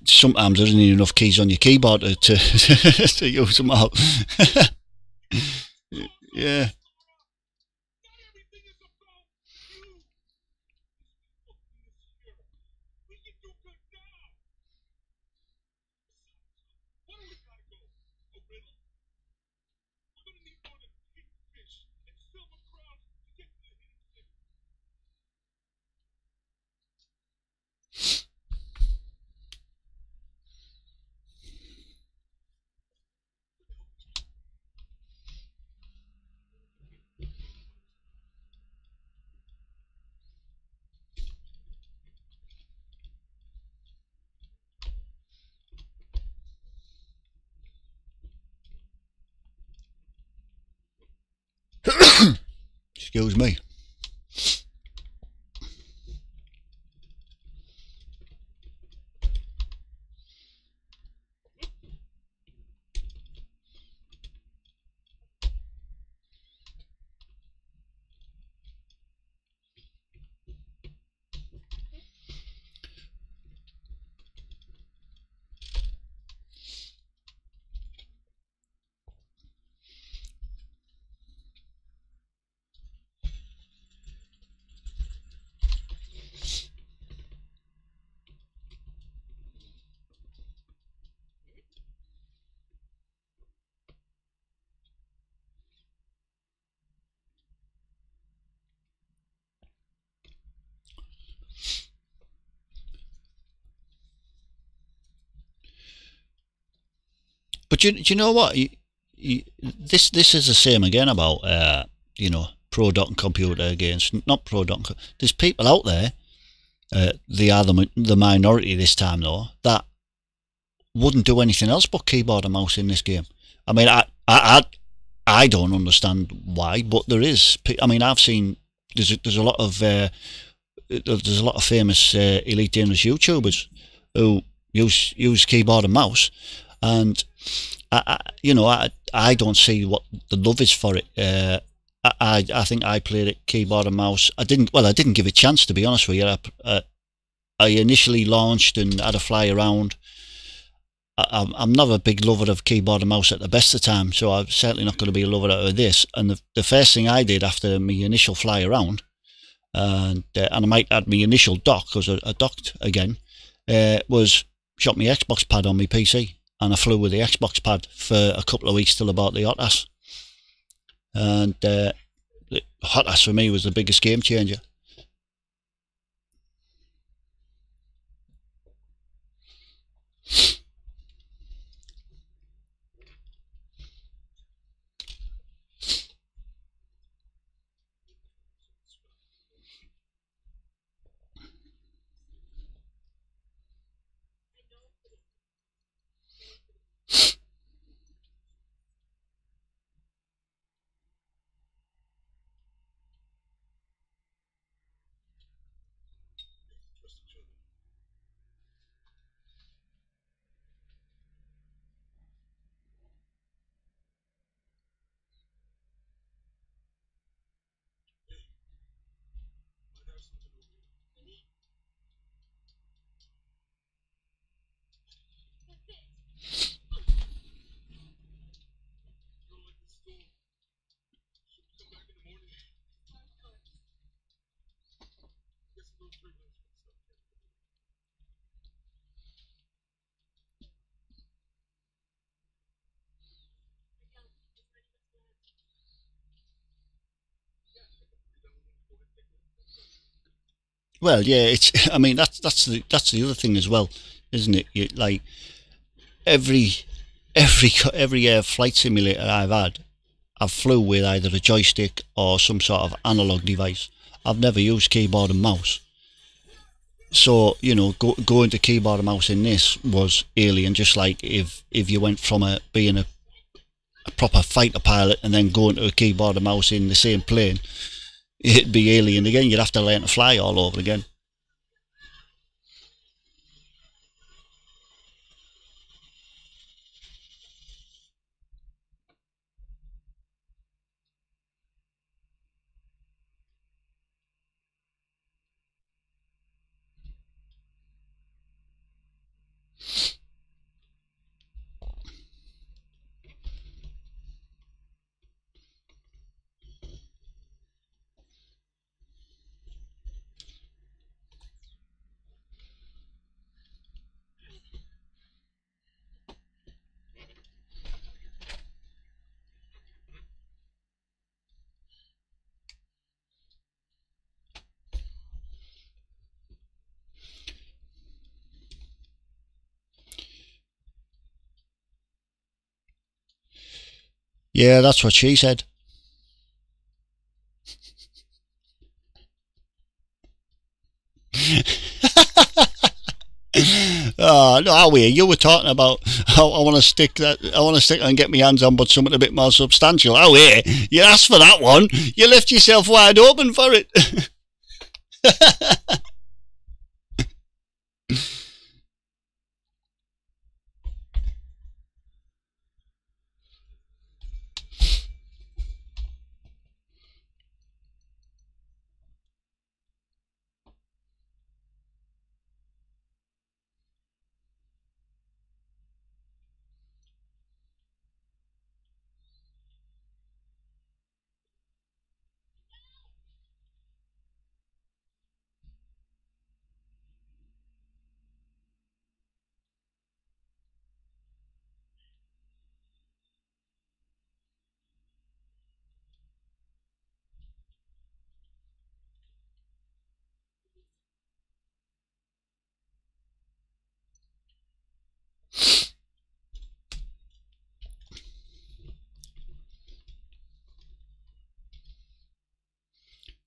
sometimes there isn't enough keys on your keyboard to to use them all. Yeah. Excuse me. But do you know what? This is the same again about pro dot and computer against not pro dot. There's people out there. They are the minority this time though that wouldn't do anything else but keyboard and mouse in this game. I mean, I don't understand why, but there is. I mean, I've seen there's a lot of famous Elite Dangerous YouTubers who use keyboard and mouse, and I don't see what the love is for it. I think I played it keyboard and mouse. I didn't give it a chance, to be honest with you. I initially launched and had a fly around. I'm not a big lover of keyboard and mouse at the best of time, so I'm certainly not going to be a lover of this. And the first thing I did after my initial fly around, and I might add my initial dock, because I docked again, was shot my Xbox pad on my PC, and I flew with the Xbox pad for a couple of weeks till I bought the HOTAS. And the HOTAS for me was the biggest game changer. Well, yeah, it's. I mean, that's the other thing as well, isn't it? Like every flight simulator I've had, I've flew with either a joystick or some sort of analog device. I've never used keyboard and mouse. So going to keyboard and mouse in this was alien. Just like if you went from being a proper fighter pilot and then going to a keyboard and mouse in the same plane, it'd be alien again. You'd have to learn to fly all over again. Yeah, that's what she said. Oh no, you were talking about I want to stick and get my hands on, but something a bit more substantial. Oh yeah, you asked for that one. You left yourself wide open for it.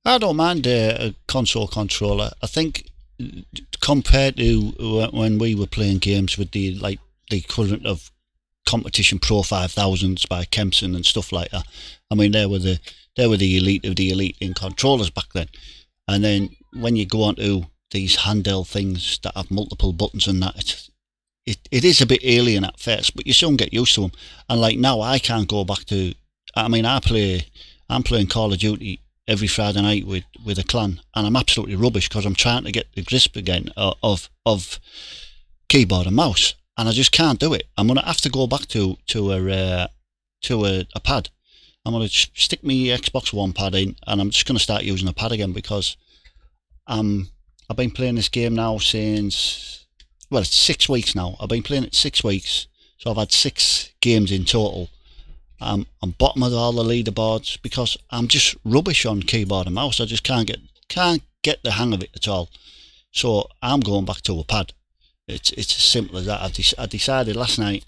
I don't mind a console controller. I think compared to when we were playing games with the equivalent of competition Pro 5000s by Kempson and stuff like that. I mean, they were the elite of the elite in controllers back then. And then when you go on to these handheld things that have multiple buttons and that, it is a bit alien at first, but you soon get used to them. And like now, I can't go back to. I mean, I'm playing Call of Duty every Friday night with a clan, and I'm absolutely rubbish because I'm trying to get the grasp again of keyboard and mouse, and I just can't do it. I'm gonna have to go back to a pad. I'm gonna stick my Xbox One pad in, and I'm just gonna start using a pad again because I've been playing this game now since, well, it's 6 weeks now. I've been playing it 6 weeks, so I've had 6 games in total. I'm bottom of all the leaderboards because I'm just rubbish on keyboard and mouse. I just can't get the hang of it at all. So I'm going back to a pad. It's as simple as that. I decided last night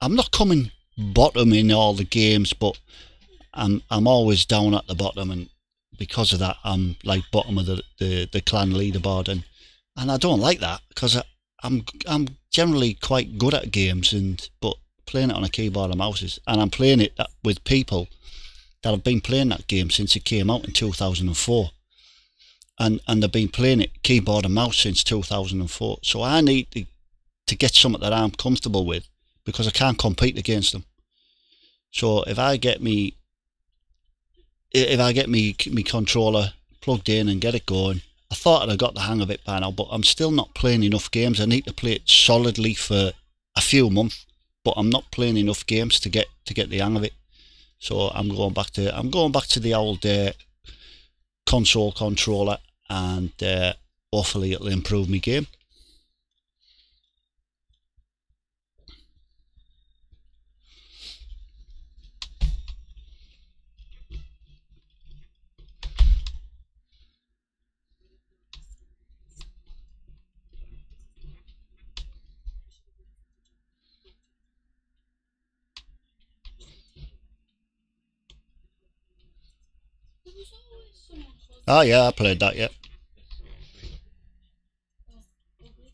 I'm not coming bottom in all the games, but I'm always down at the bottom, and because of that I'm like bottom of the clan leaderboard, and I don't like that because I'm generally quite good at games, but playing it on a keyboard and mouse and I'm playing it with people that have been playing that game since it came out in 2004, and they've been playing it keyboard and mouse since 2004. So I need to get something that I'm comfortable with because I can't compete against them. So if I get me controller plugged in and get it going, I thought I got the hang of it by now, but I'm still not playing enough games. I need to play it solidly for a few months, but I'm not playing enough games to get the hang of it. So I'm going back to the old console controller, and hopefully it'll improve my game. There was always someone called. Oh yeah, I played that, yeah. Ugly.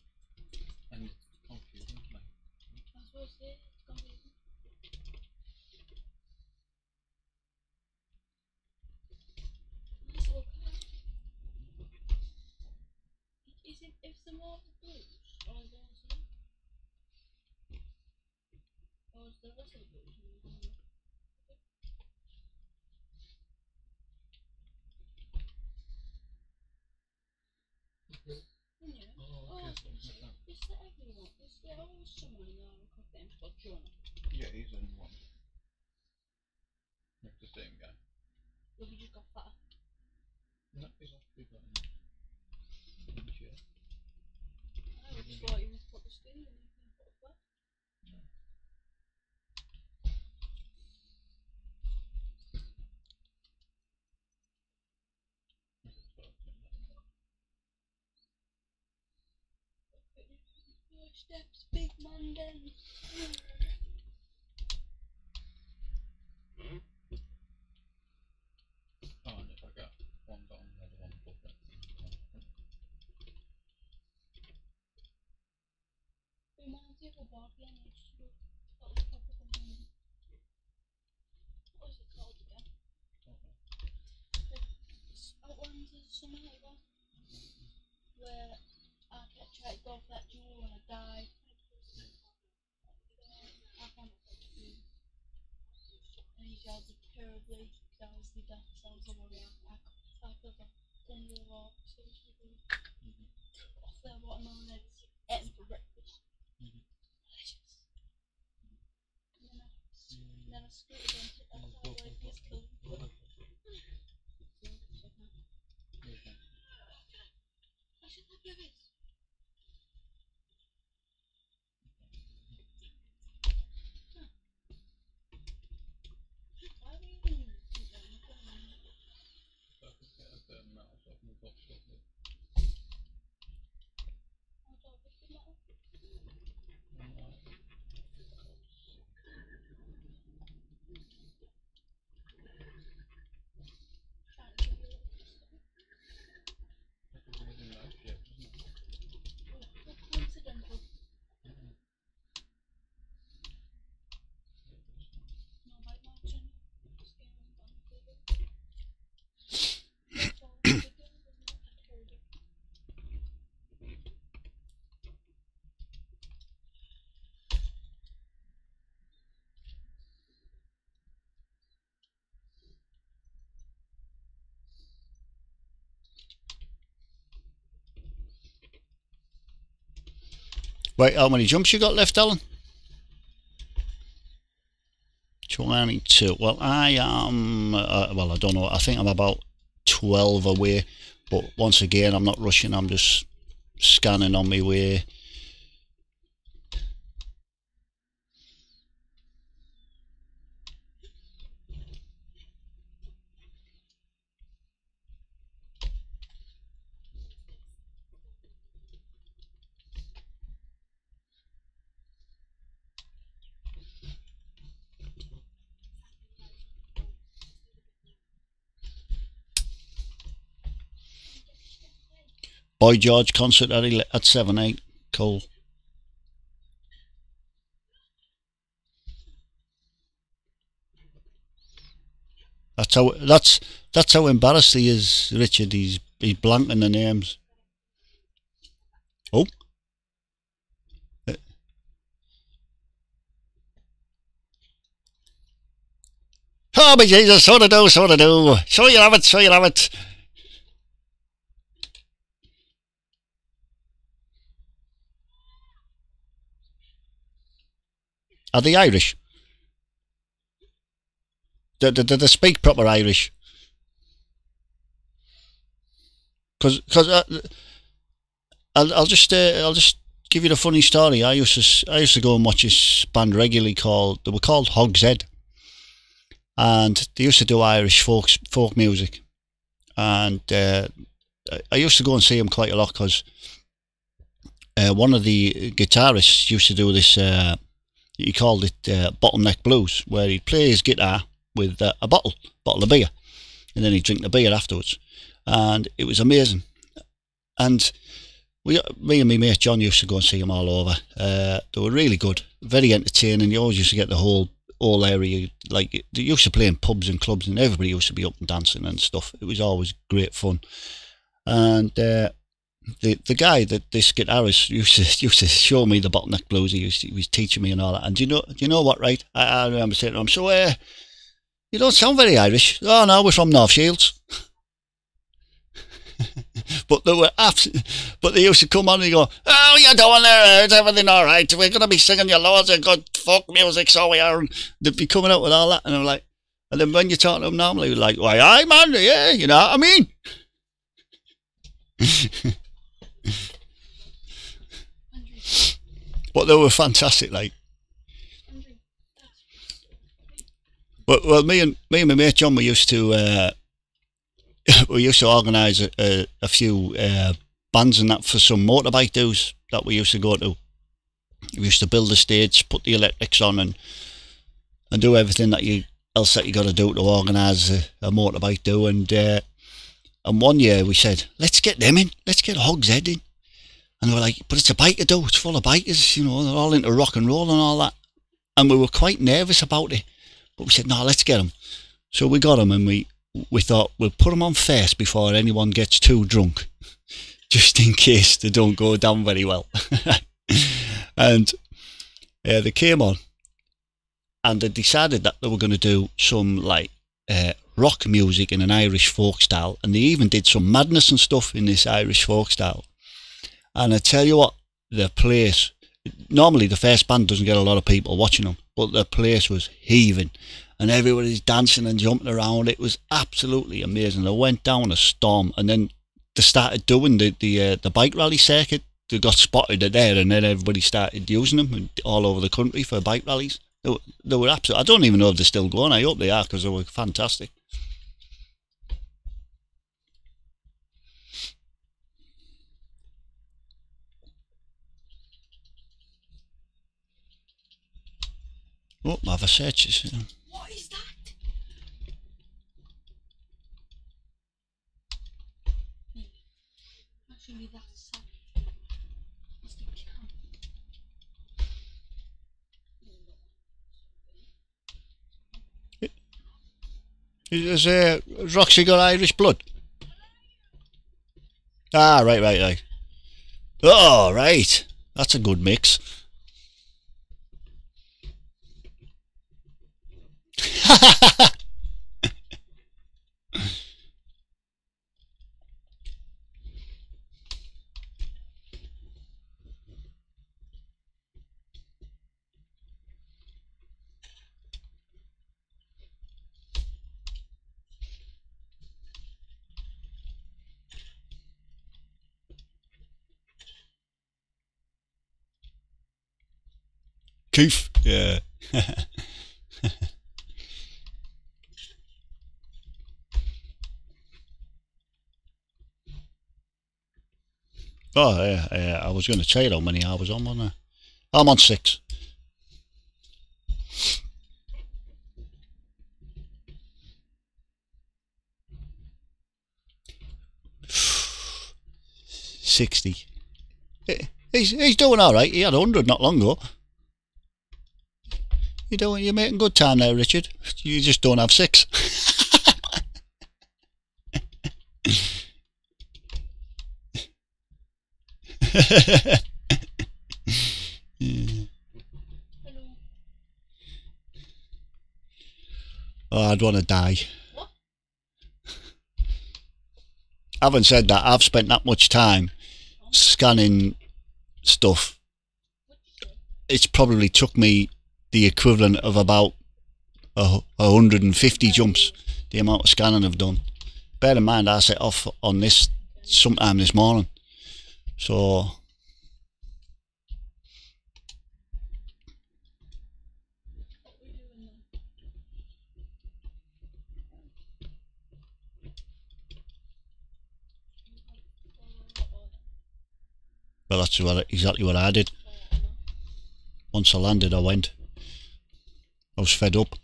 And it's confusing, like, I was supposed to say it's confusing. Let's look at. Is it if the more blues or those or is the rest of the blues? Yeah. oh, Oh, okay, so is it's not that. there everyone? Is there always someone in our name's called Jonah? Yeah, he's in one. It's the same guy. But we just got fatter. No, he's actually got him. Yeah. I always thought he was put the skin and he can put a flat. Steps, big man, then. Oh, and if I got one down, the other one up there. Reminds me of a board game I used to do. That was proper fun. What was it called again? Outlands or something like that. Where I kept trying to go for that jewel and I died. I can't remember. And he yelled it terribly because I was the death, so I was the warrior. I felt like thunder or seriously good. Off their watermelon heads, ate them for breakfast. Delicious. And then I scooted and took that side away from his kill. I should have your face. Why were you doing this? So I could get a bit of metal so I can box it with. I thought this was metal. Right, how many jumps you got left, Alan? 22. Well, I am, well, I don't know. I think I'm about 12 away. But once again, I'm not rushing. I'm just scanning on my way. Boy George concert at 7-8. Cool. That's how embarrassed he is, Richard. He's blanking the names. Oh. Oh my Jesus, so to do. So you have it. Are they Irish? Do they speak proper Irish? Because I'll just give you the funny story. I used to go and watch this band regularly they were called Hogshead, and they used to do Irish folk music, and I used to go and see them quite a lot because one of the guitarists used to do this. He called it bottleneck blues, where he'd play his guitar with a bottle of beer, and then he'd drink the beer afterwards, and it was amazing. And me and my mate John used to go and see them all over. They were really good, very entertaining. You always used to get the whole area, like they used to play in pubs and clubs, and everybody used to be up and dancing and stuff. It was always great fun. And the guy that this guitarist used to show me the bottleneck blues. He was teaching me and all that. And do you know what? Right, I remember saying to him, "So you don't sound very Irish." "Oh no, we're from North Shields." But they used to come on and they go, "Oh, you doing there? Is everything all right? We're going to be singing you loads of good folk music, so we are." And they'd be coming out with all that, and I'm like, and then when you talk to them normally, you're like, "Why, aye, man, yeah, you know what I mean." But they were fantastic, like. Well, me and my mate John, we used to organise a few bands and that for some motorbike do's that we used to go to. We used to build a stage, put the electrics on, and do everything that you got to do to organise a motorbike do. And one year we said, let's get them in, let's get Hogshead in. And they were like, but it's a biker do, it's full of bikers, you know, they're all into rock and roll and all that. And we were quite nervous about it, but we said, no, let's get them. So we got them, and we thought we'll put them on first before anyone gets too drunk, just in case they don't go down very well. And they came on, and they decided that they were going to do some like rock music in an Irish folk style, and they even did some madness and stuff in this Irish folk style. And I tell you what, the place, normally the first band doesn't get a lot of people watching them, but the place was heaving and everybody's dancing and jumping around. It was absolutely amazing. They went down a storm, and then they started doing the bike rally circuit. They got spotted there, and then everybody started using them all over the country for bike rallies. They were absolutely, I don't even know if they're still going. I hope they are, because they were fantastic. Oh, I have a search. What is that? Actually, that's the cam. Has Roxy got Irish blood? Ah, right. Oh, right. That's a good mix. Keith, yeah. Oh, yeah, I was going to tell you how many I was on, wasn't I? I'm on 6. $60. He's doing all right. He had 100 not long ago. You're making good time there, Richard. You just don't have 6. Yeah. Hello. Oh, I'd want to die. What? Having said that, I've spent that much time scanning stuff. What'd you say? It's probably took me the equivalent of about 150 jumps, the amount of scanning I've done. Bear in mind, I set off on this sometime this morning. So, What we doing now? well, that's exactly what I did. Once I landed, I went. I was fed up.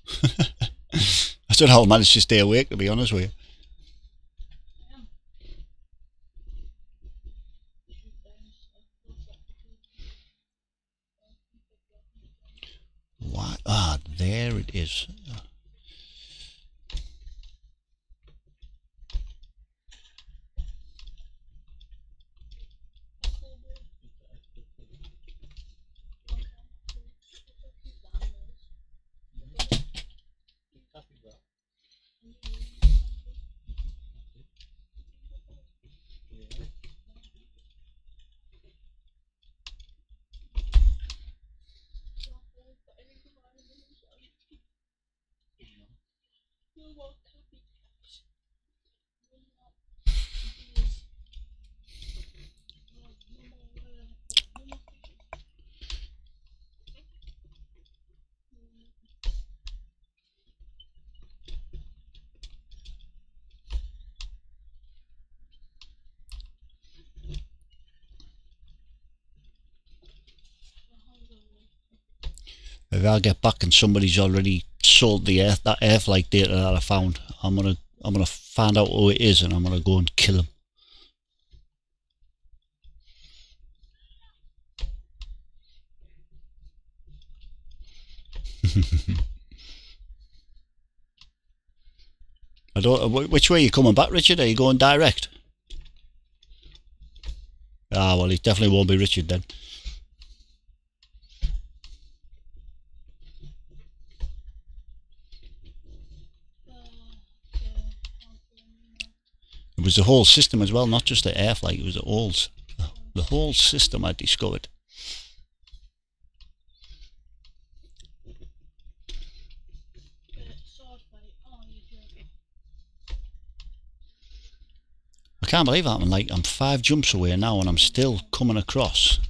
I don't know how I managed to stay awake, to be honest with you. Why? Ah, there it is. Happy with that. Yeah. If I get back and somebody's already sold that air flight data that I found, I'm gonna find out who it is and I'm gonna go and kill him. I don't. Which way are you coming back, Richard? Are you going direct? Ah, well, it definitely won't be Richard then. It was the whole system as well, not just the air flight. It was the whole system I discovered. I can't believe that. I'm 5 jumps away now, and I'm still coming across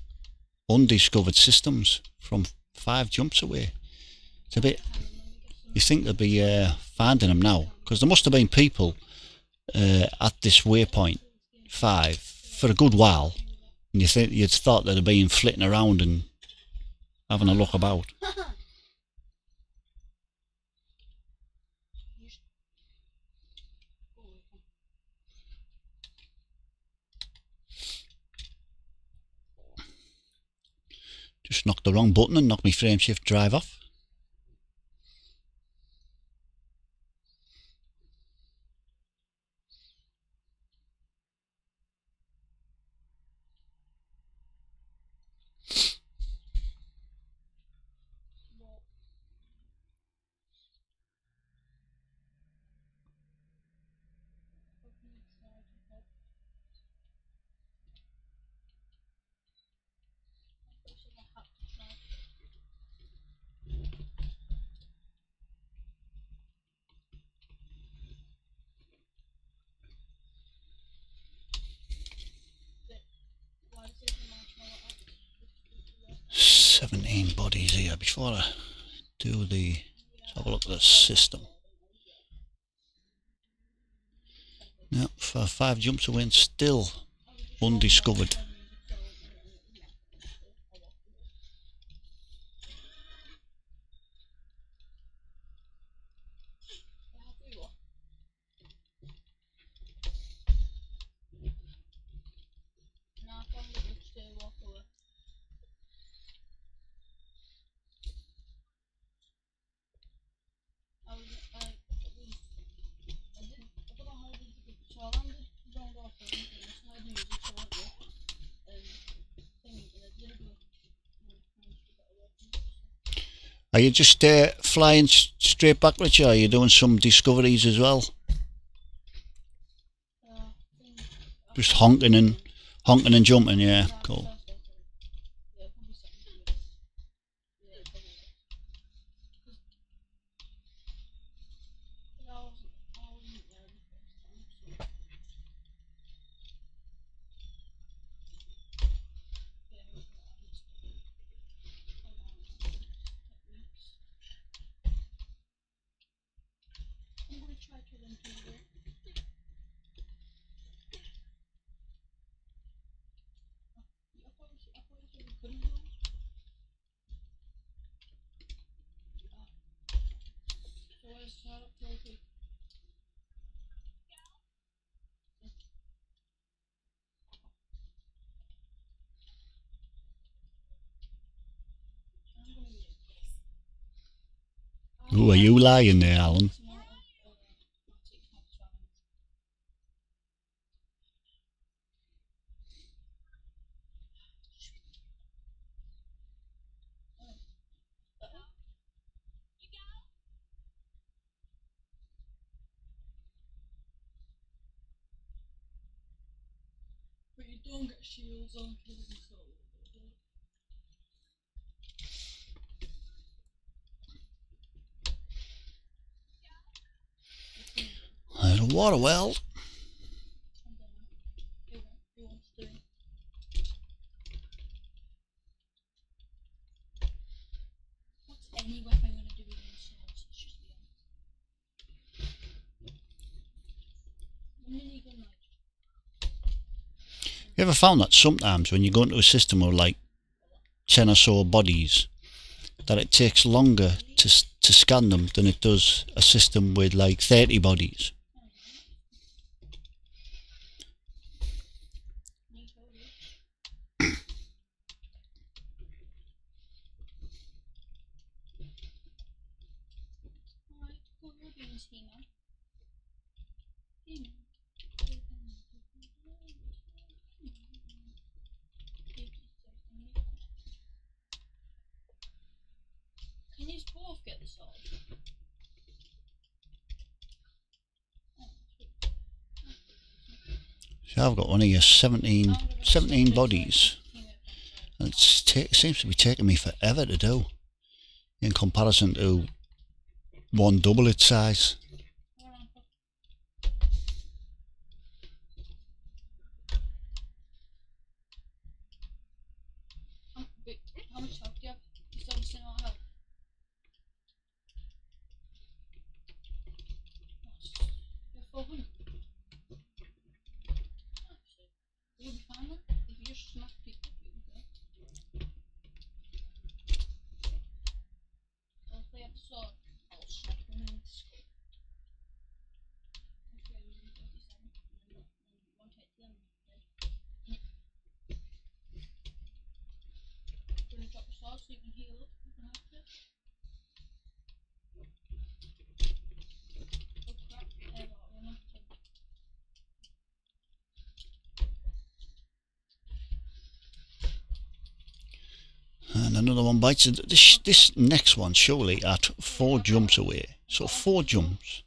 undiscovered systems from 5 jumps away. It's a bit. You think they'd be finding them now, because there must have been people at this waypoint 5 for a good while, and you'd thought they'd have been flitting around and having a look about. Just knocked the wrong button and knocked me frame shift drive off. just want to do the. Let's have a look at the system. Yep, for 5 jumps away and still undiscovered. Are you just flying straight backwards, or are you doing some discoveries as well? Just honking and jumping, yeah, cool. Ooh, are you lying there, Alan? But you don't get shields on kills and so. There's a water well. What's any weapon gonna do against swords? It's just the minigun like. You ever found that sometimes when you go into a system of like 10 or so bodies, that it takes longer to scan them than it does a system with like 30 bodies? Alright, cool, you're being He-Man. Can you both get the sword? So I've got one of your 17 bodies. And it seems to be taking me forever to do in comparison to one double its size. Wait, how much health do you have? You still have the same amount of health? You have 400. You'll be fine then. If you just smack people, you'll be good. So if they have the sword, I'll smack them in the skull. Okay, we're in 37. And then one hit them. Gonna drop the sword so you can heal up. You can have it. Oh crap, there we're not. And another one bites. This next one surely at 4 jumps away. So 4 jumps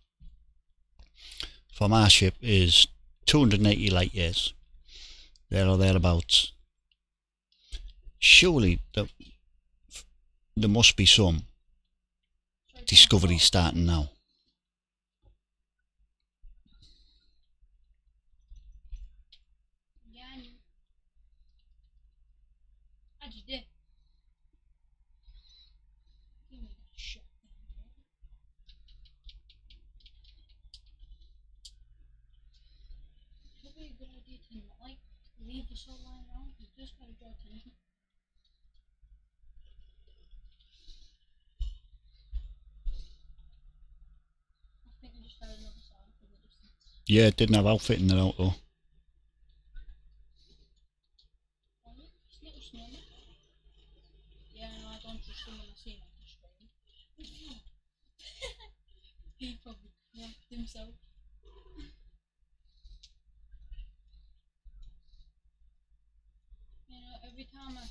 from our ship is 280 light years. There or thereabouts. Surely there must be some discovery starting now. Yeah, I knew. How'd you do? good idea to not like leave the soul lying around. You just gotta draw attention. I think I just had another sound for the distance. Yeah, it didn't have outfit in the auto. Yeah, no, I don't trust him when I see him on the screen. He probably whacked himself. You know, every time I go,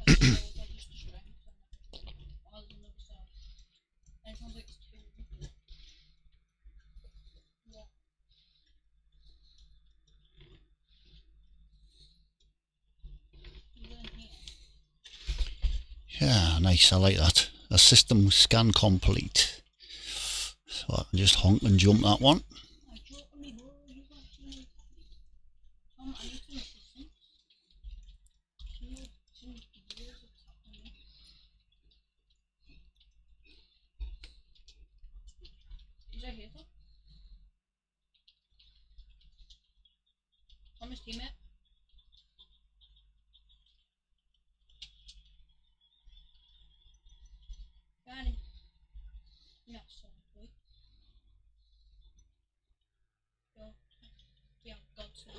I just destroy him. I was another side. And it sounds like it's two. Yeah. He's in here. Yeah, nice, I like that. A system scan complete. So I can just honk and jump that one. I dropped me, bro. You actually I need some assistance. Some videos of tapping me. Is that here, though? I'm his teammate. Got him. No, sorry, boy. Go. Yeah, God's now.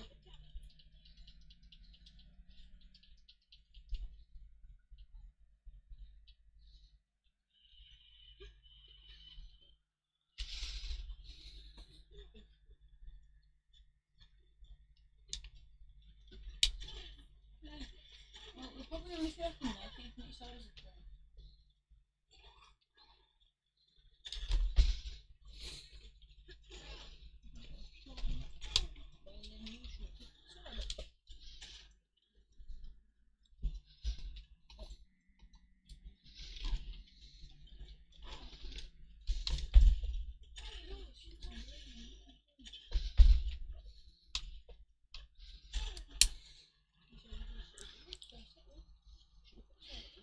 Well, we're probably only working there, thinking it's always a train. Well, then you should be sorry.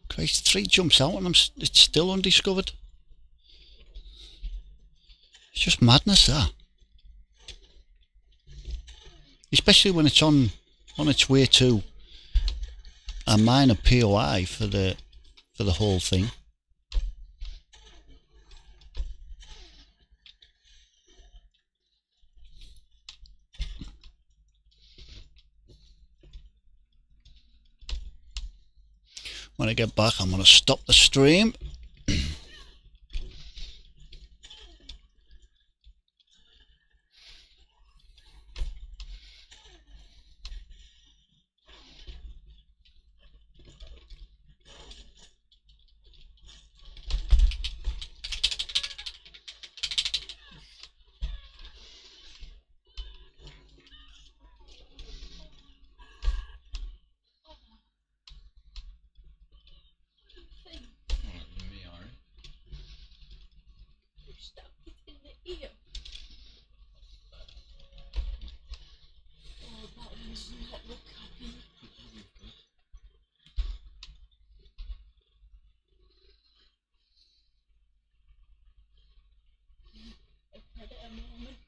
Christ, 3 jumps out and it's still undiscovered. It's just madness, that. Especially when it's on its way to a minor POI for the whole thing. When I get back, I'm going to stop the stream. Stuck it in the ear. Oh, that one's not look happy. A predator moment.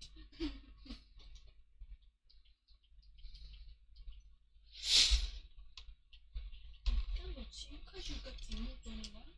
Come on, see, because you got the mood on you, right?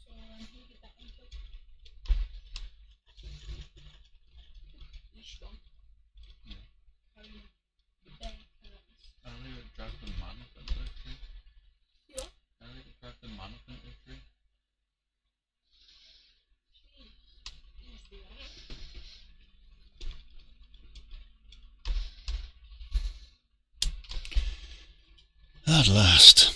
So, who did that one kill? He's strong. Yeah. Carry him. There, Earlier it dragged the mammoth into a tree. Yeah? Earlier it dragged the mammoth into a tree. Jeez. Must be right. At last.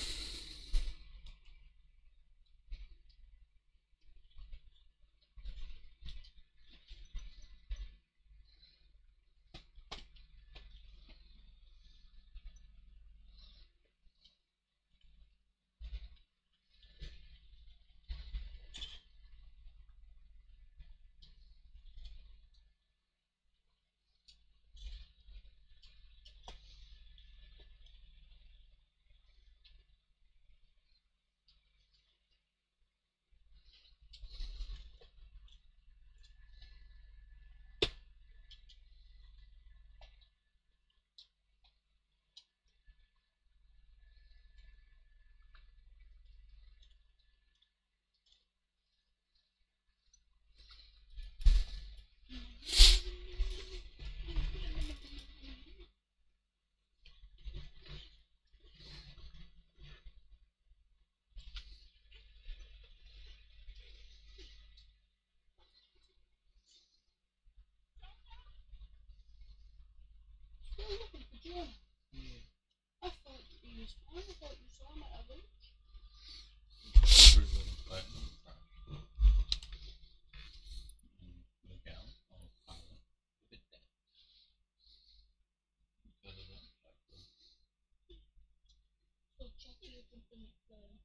the McFlurry.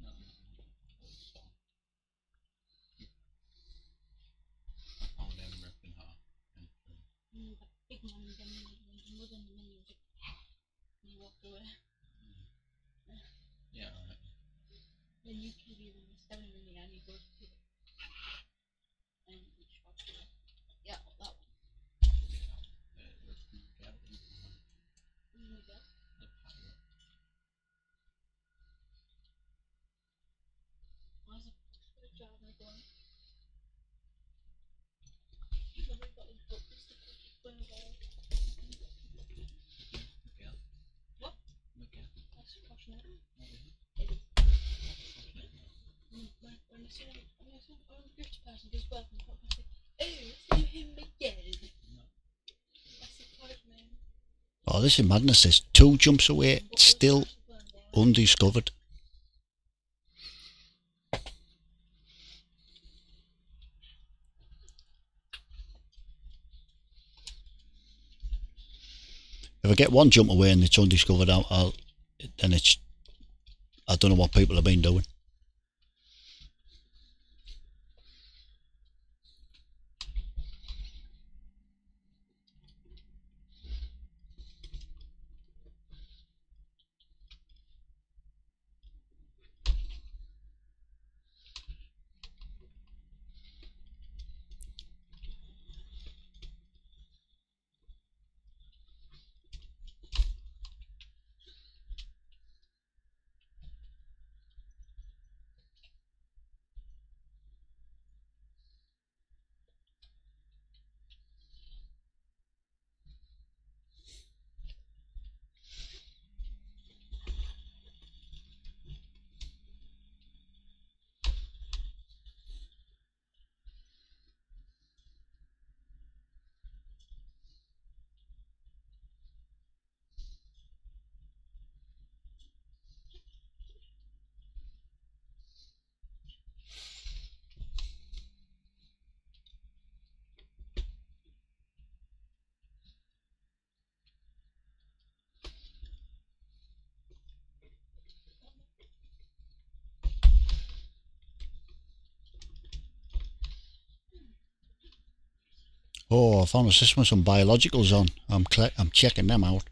No, it's fine. I found them ripping her. And That big man in the mini, and the mother in the mini was like, and he walked away. yeah, alright. Then you can be when you're staring in the eye and he goes to it. And he just walks away. Yeah, that one. Ripping Miguel into her. Miguel. The pilot. Why's the first driver going? He's already got his book and stuff like he's going away. Miguel. What? Miguel. That's Posh now. What is it? It is. What's it now? When I see him, a British person goes well from the top, I say, oh, see him again. No. That's the Posh man. Oh, this is madness. There's 2 jumps away, still undiscovered. If I get 1 jump away and it's undiscovered, then it's, I don't know what people have been doing. Oh, I found a system with some biologicals on. I'm checking them out.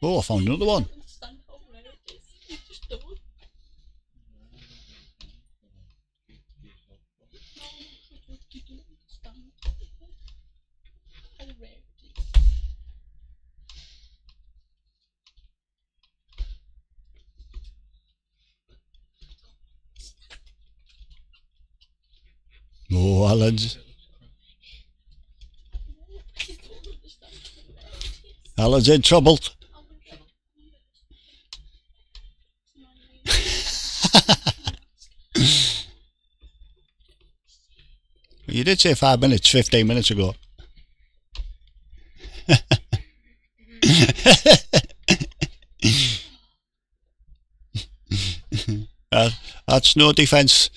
Oh, I found another one. Understand how rare it is. You just don't. No, you don't understand how rare it is. Oh, Alan's, You don't understand how rare it is. Alan's in trouble. I'm gonna try. It's You did say 5 minutes, 15 minutes ago. That's no defence.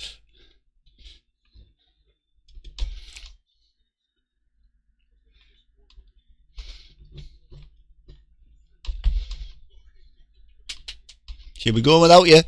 Should we go without you?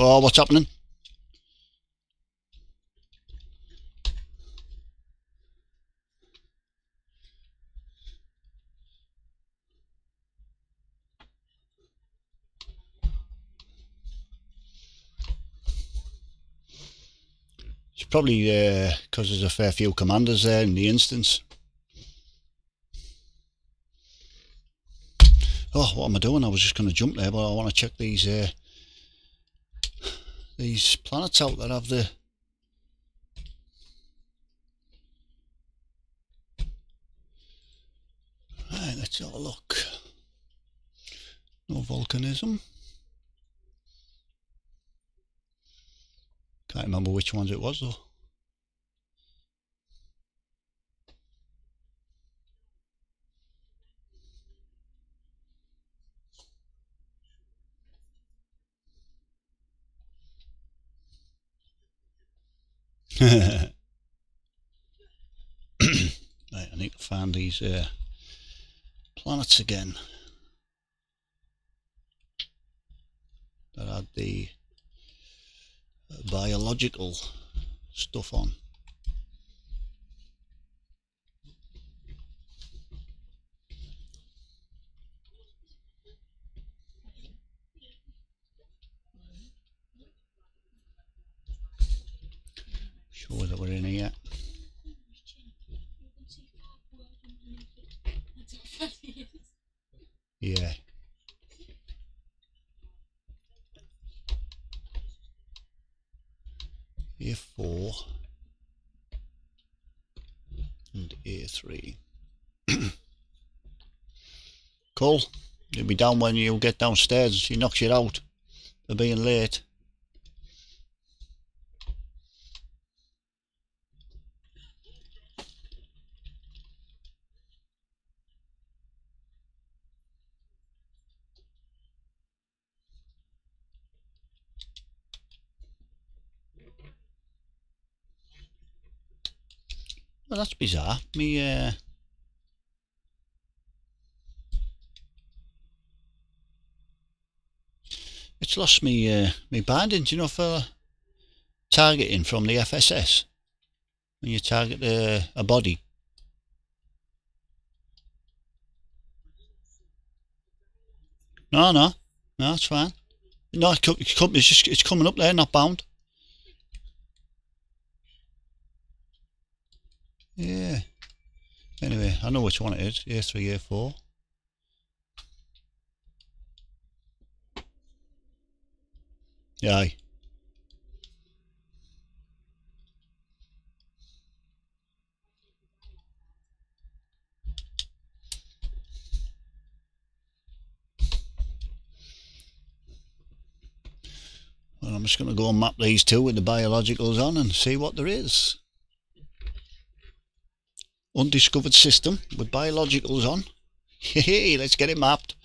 Oh, what's happening? It's probably because there's a fair few commanders there in the instance. Oh, what am I doing? I was just going to jump there, but I want to check these planets out that have the... Right, let's have a look. No volcanism. Can't remember which ones it was though. Right, I need to find these planets again that had the biological stuff on. Sure that we're in here. Yeah. A4 and A3. Cool. You'll be down when you get downstairs. She knocks you out for being late. Well, that's bizarre. It's lost me bindings, you know, for targeting from the FSS. When you target a body. No, it's fine. No, it's coming up there, not bound. Yeah. Anyway, I know which one it is. A3, A4. Yeah. Aye. Well, I'm just going to go and map these two with the biologicals on and see what there is. Undiscovered system with biologicals on. Hey, let's get it mapped.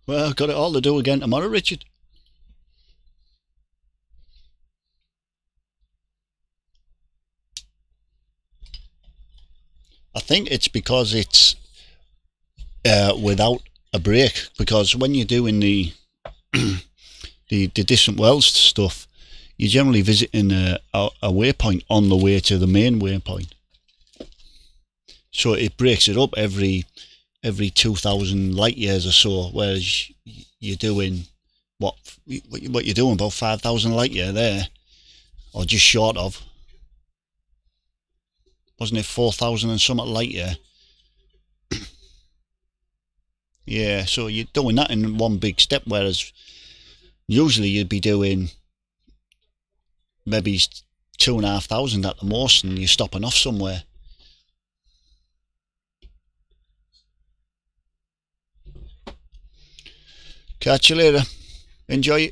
Well, I've got it all to do again tomorrow, Richard. I think it's because it's without a break. Because when you're doing the the distant worlds stuff, you're generally visiting a waypoint on the way to the main waypoint. So it breaks it up every 2,000 light years or so, whereas you're doing what you're doing about 5,000 light year there, or just short of. Wasn't it 4,000 and something light year? Yeah, so you're doing that in one big step, whereas usually you'd be doing maybe 2,500 at the most, and you're stopping off somewhere. Catch you later. Enjoy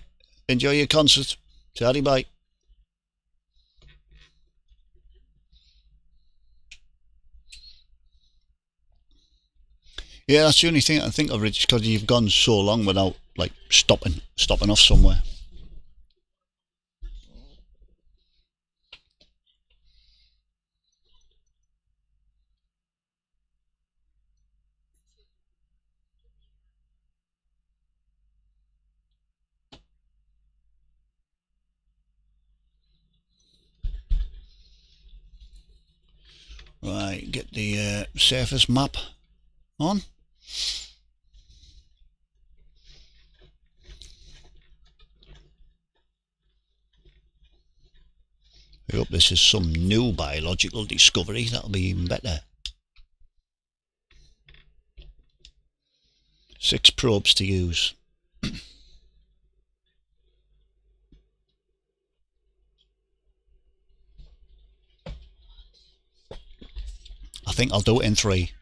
your concert. Taddy bye. Yeah, that's the only thing I can think of, Rich, because you've gone so long without like stopping off somewhere. Right, get the surface map on. I hope this is some new biological discovery. That'll be even better. 6 probes to use. I think I'll do it in 3.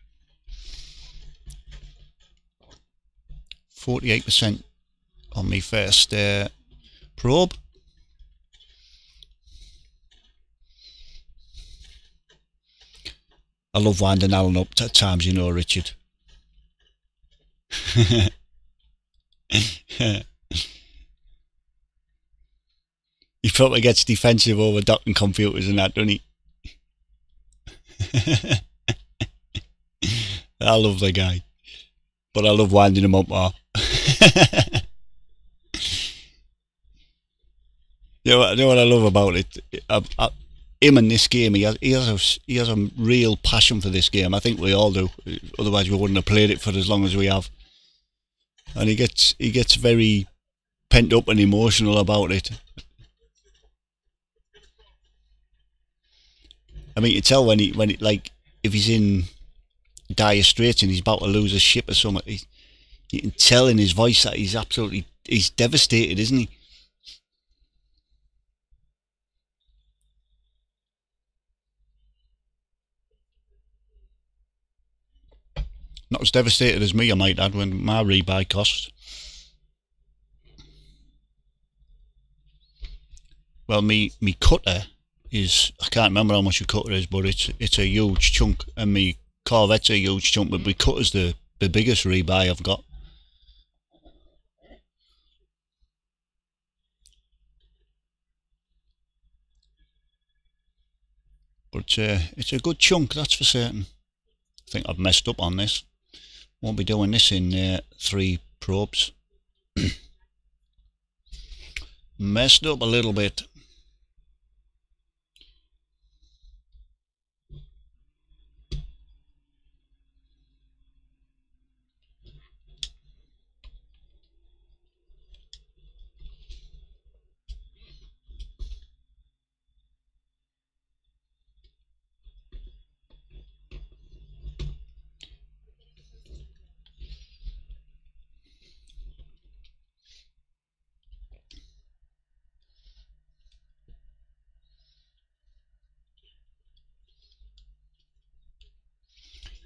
48% on my first probe. I love winding Alan up at times, you know, Richard. He probably gets defensive over docking computers and that, doesn't he? I love the guy, but I love winding him up more. You know what I love about it? Him in this game, he has a real passion for this game. I think we all do. Otherwise, we wouldn't have played it for as long as we have. And he gets very pent up and emotional about it. I mean, you tell when he like if he's in dire straits and he's about to lose a ship or something, you can tell in his voice that he's devastated, isn't he? Not as devastated as me, I might add, when my rebuy cost. Well, me cutter is, I can't remember how much a cutter is, but it's a huge chunk, and me Corvette's a huge chunk, but my cutter's the biggest rebuy I've got. But it's a good chunk, that's for certain. I think I've messed up on this. Won't be doing this in 3 probes. Messed up a little bit.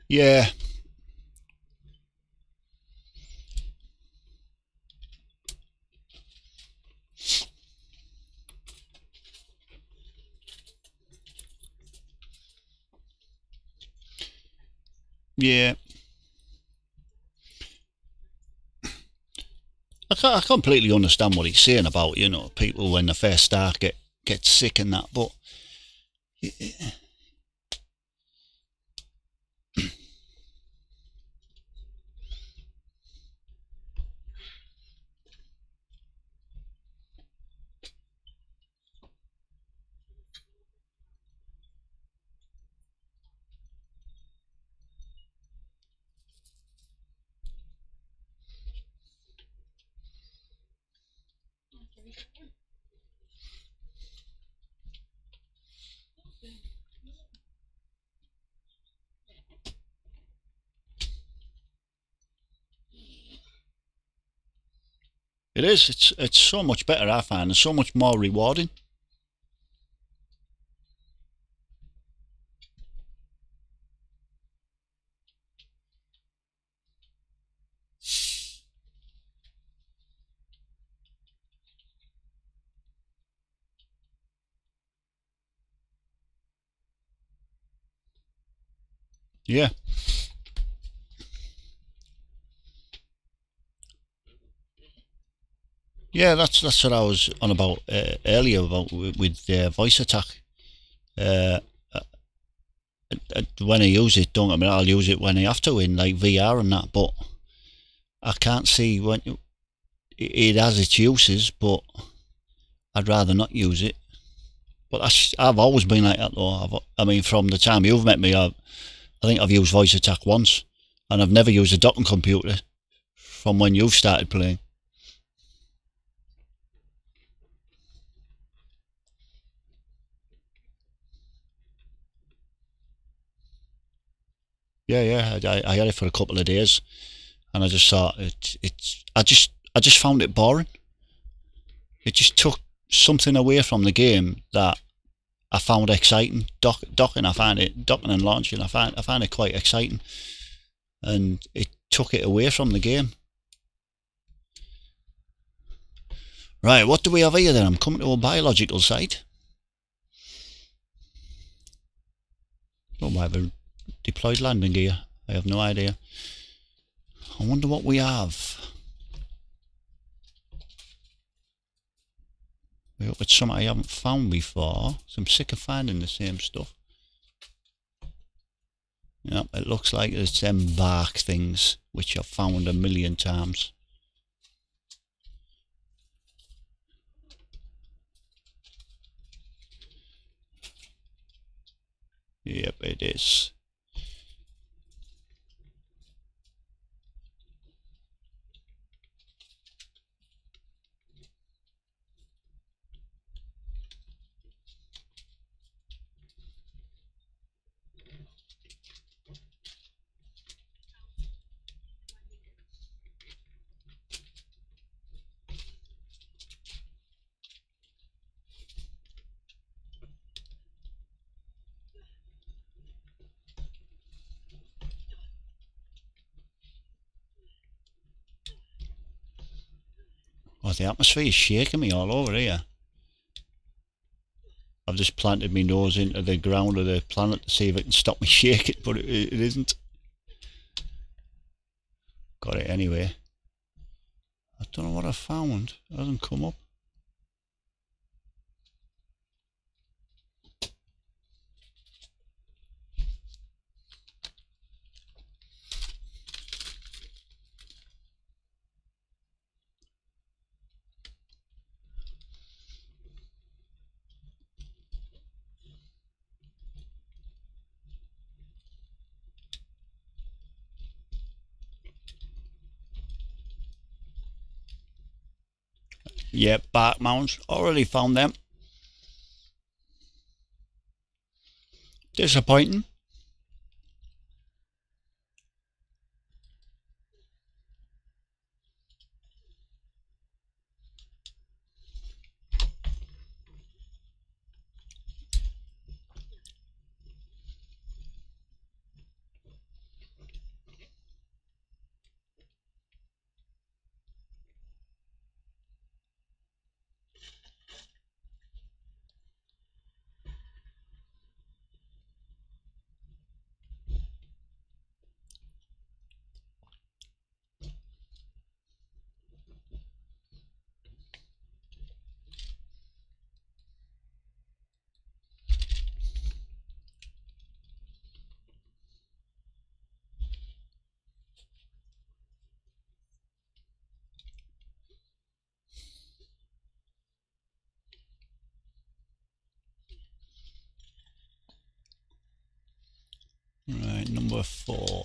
Yeah. Yeah. I completely understand what he's saying about, you know, people when they first start get sick and that, but it is. It's so much better, I find, and so much more rewarding. Yeah. Yeah, that's what I was on about earlier about with voice attack. When I use it, don't get me wrong, I'll use it when I have to in like VR and that, but I can't see when it has its uses, but I'd rather not use it. But I've always been like that though. I mean, from the time you've met me, I think I've used voice attack once, and I've never used a docking computer from when you've started playing. Yeah, I had it for a couple of days, and I just thought I just found it boring. It just took something away from the game that I found exciting. Docking and launching, I find it quite exciting, and it took it away from the game. Right, what do we have here then? I'm coming to a biological site. Oh, why have a deployed landing gear? I have no idea. I wonder what we have. I hope it's something I haven't found before. So I'm sick of finding the same stuff. Yep, it looks like it's them bark things, which I've found a million times. Yep, it is. Oh, the atmosphere is shaking me all over here. I've just planted my nose into the ground of the planet to see if it can stop me shaking, but it isn't. Got it anyway. I don't know what I found. It hasn't come up. Yep, bark mounds. Already found them. Disappointing. Right, number 4.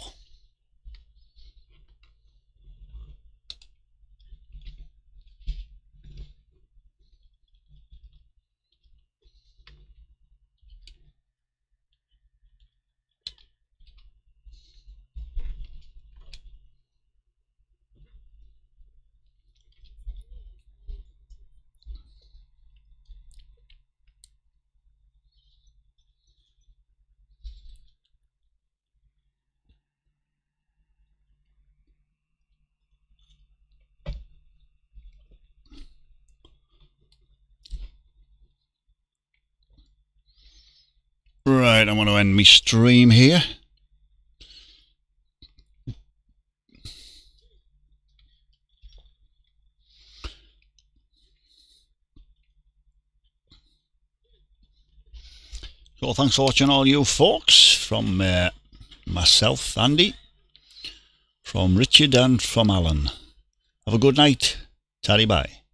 Right, I want to end my stream here. So thanks for watching, all you folks, from myself, Andy, from Richard and from Alan. Have a good night. Taddy bye.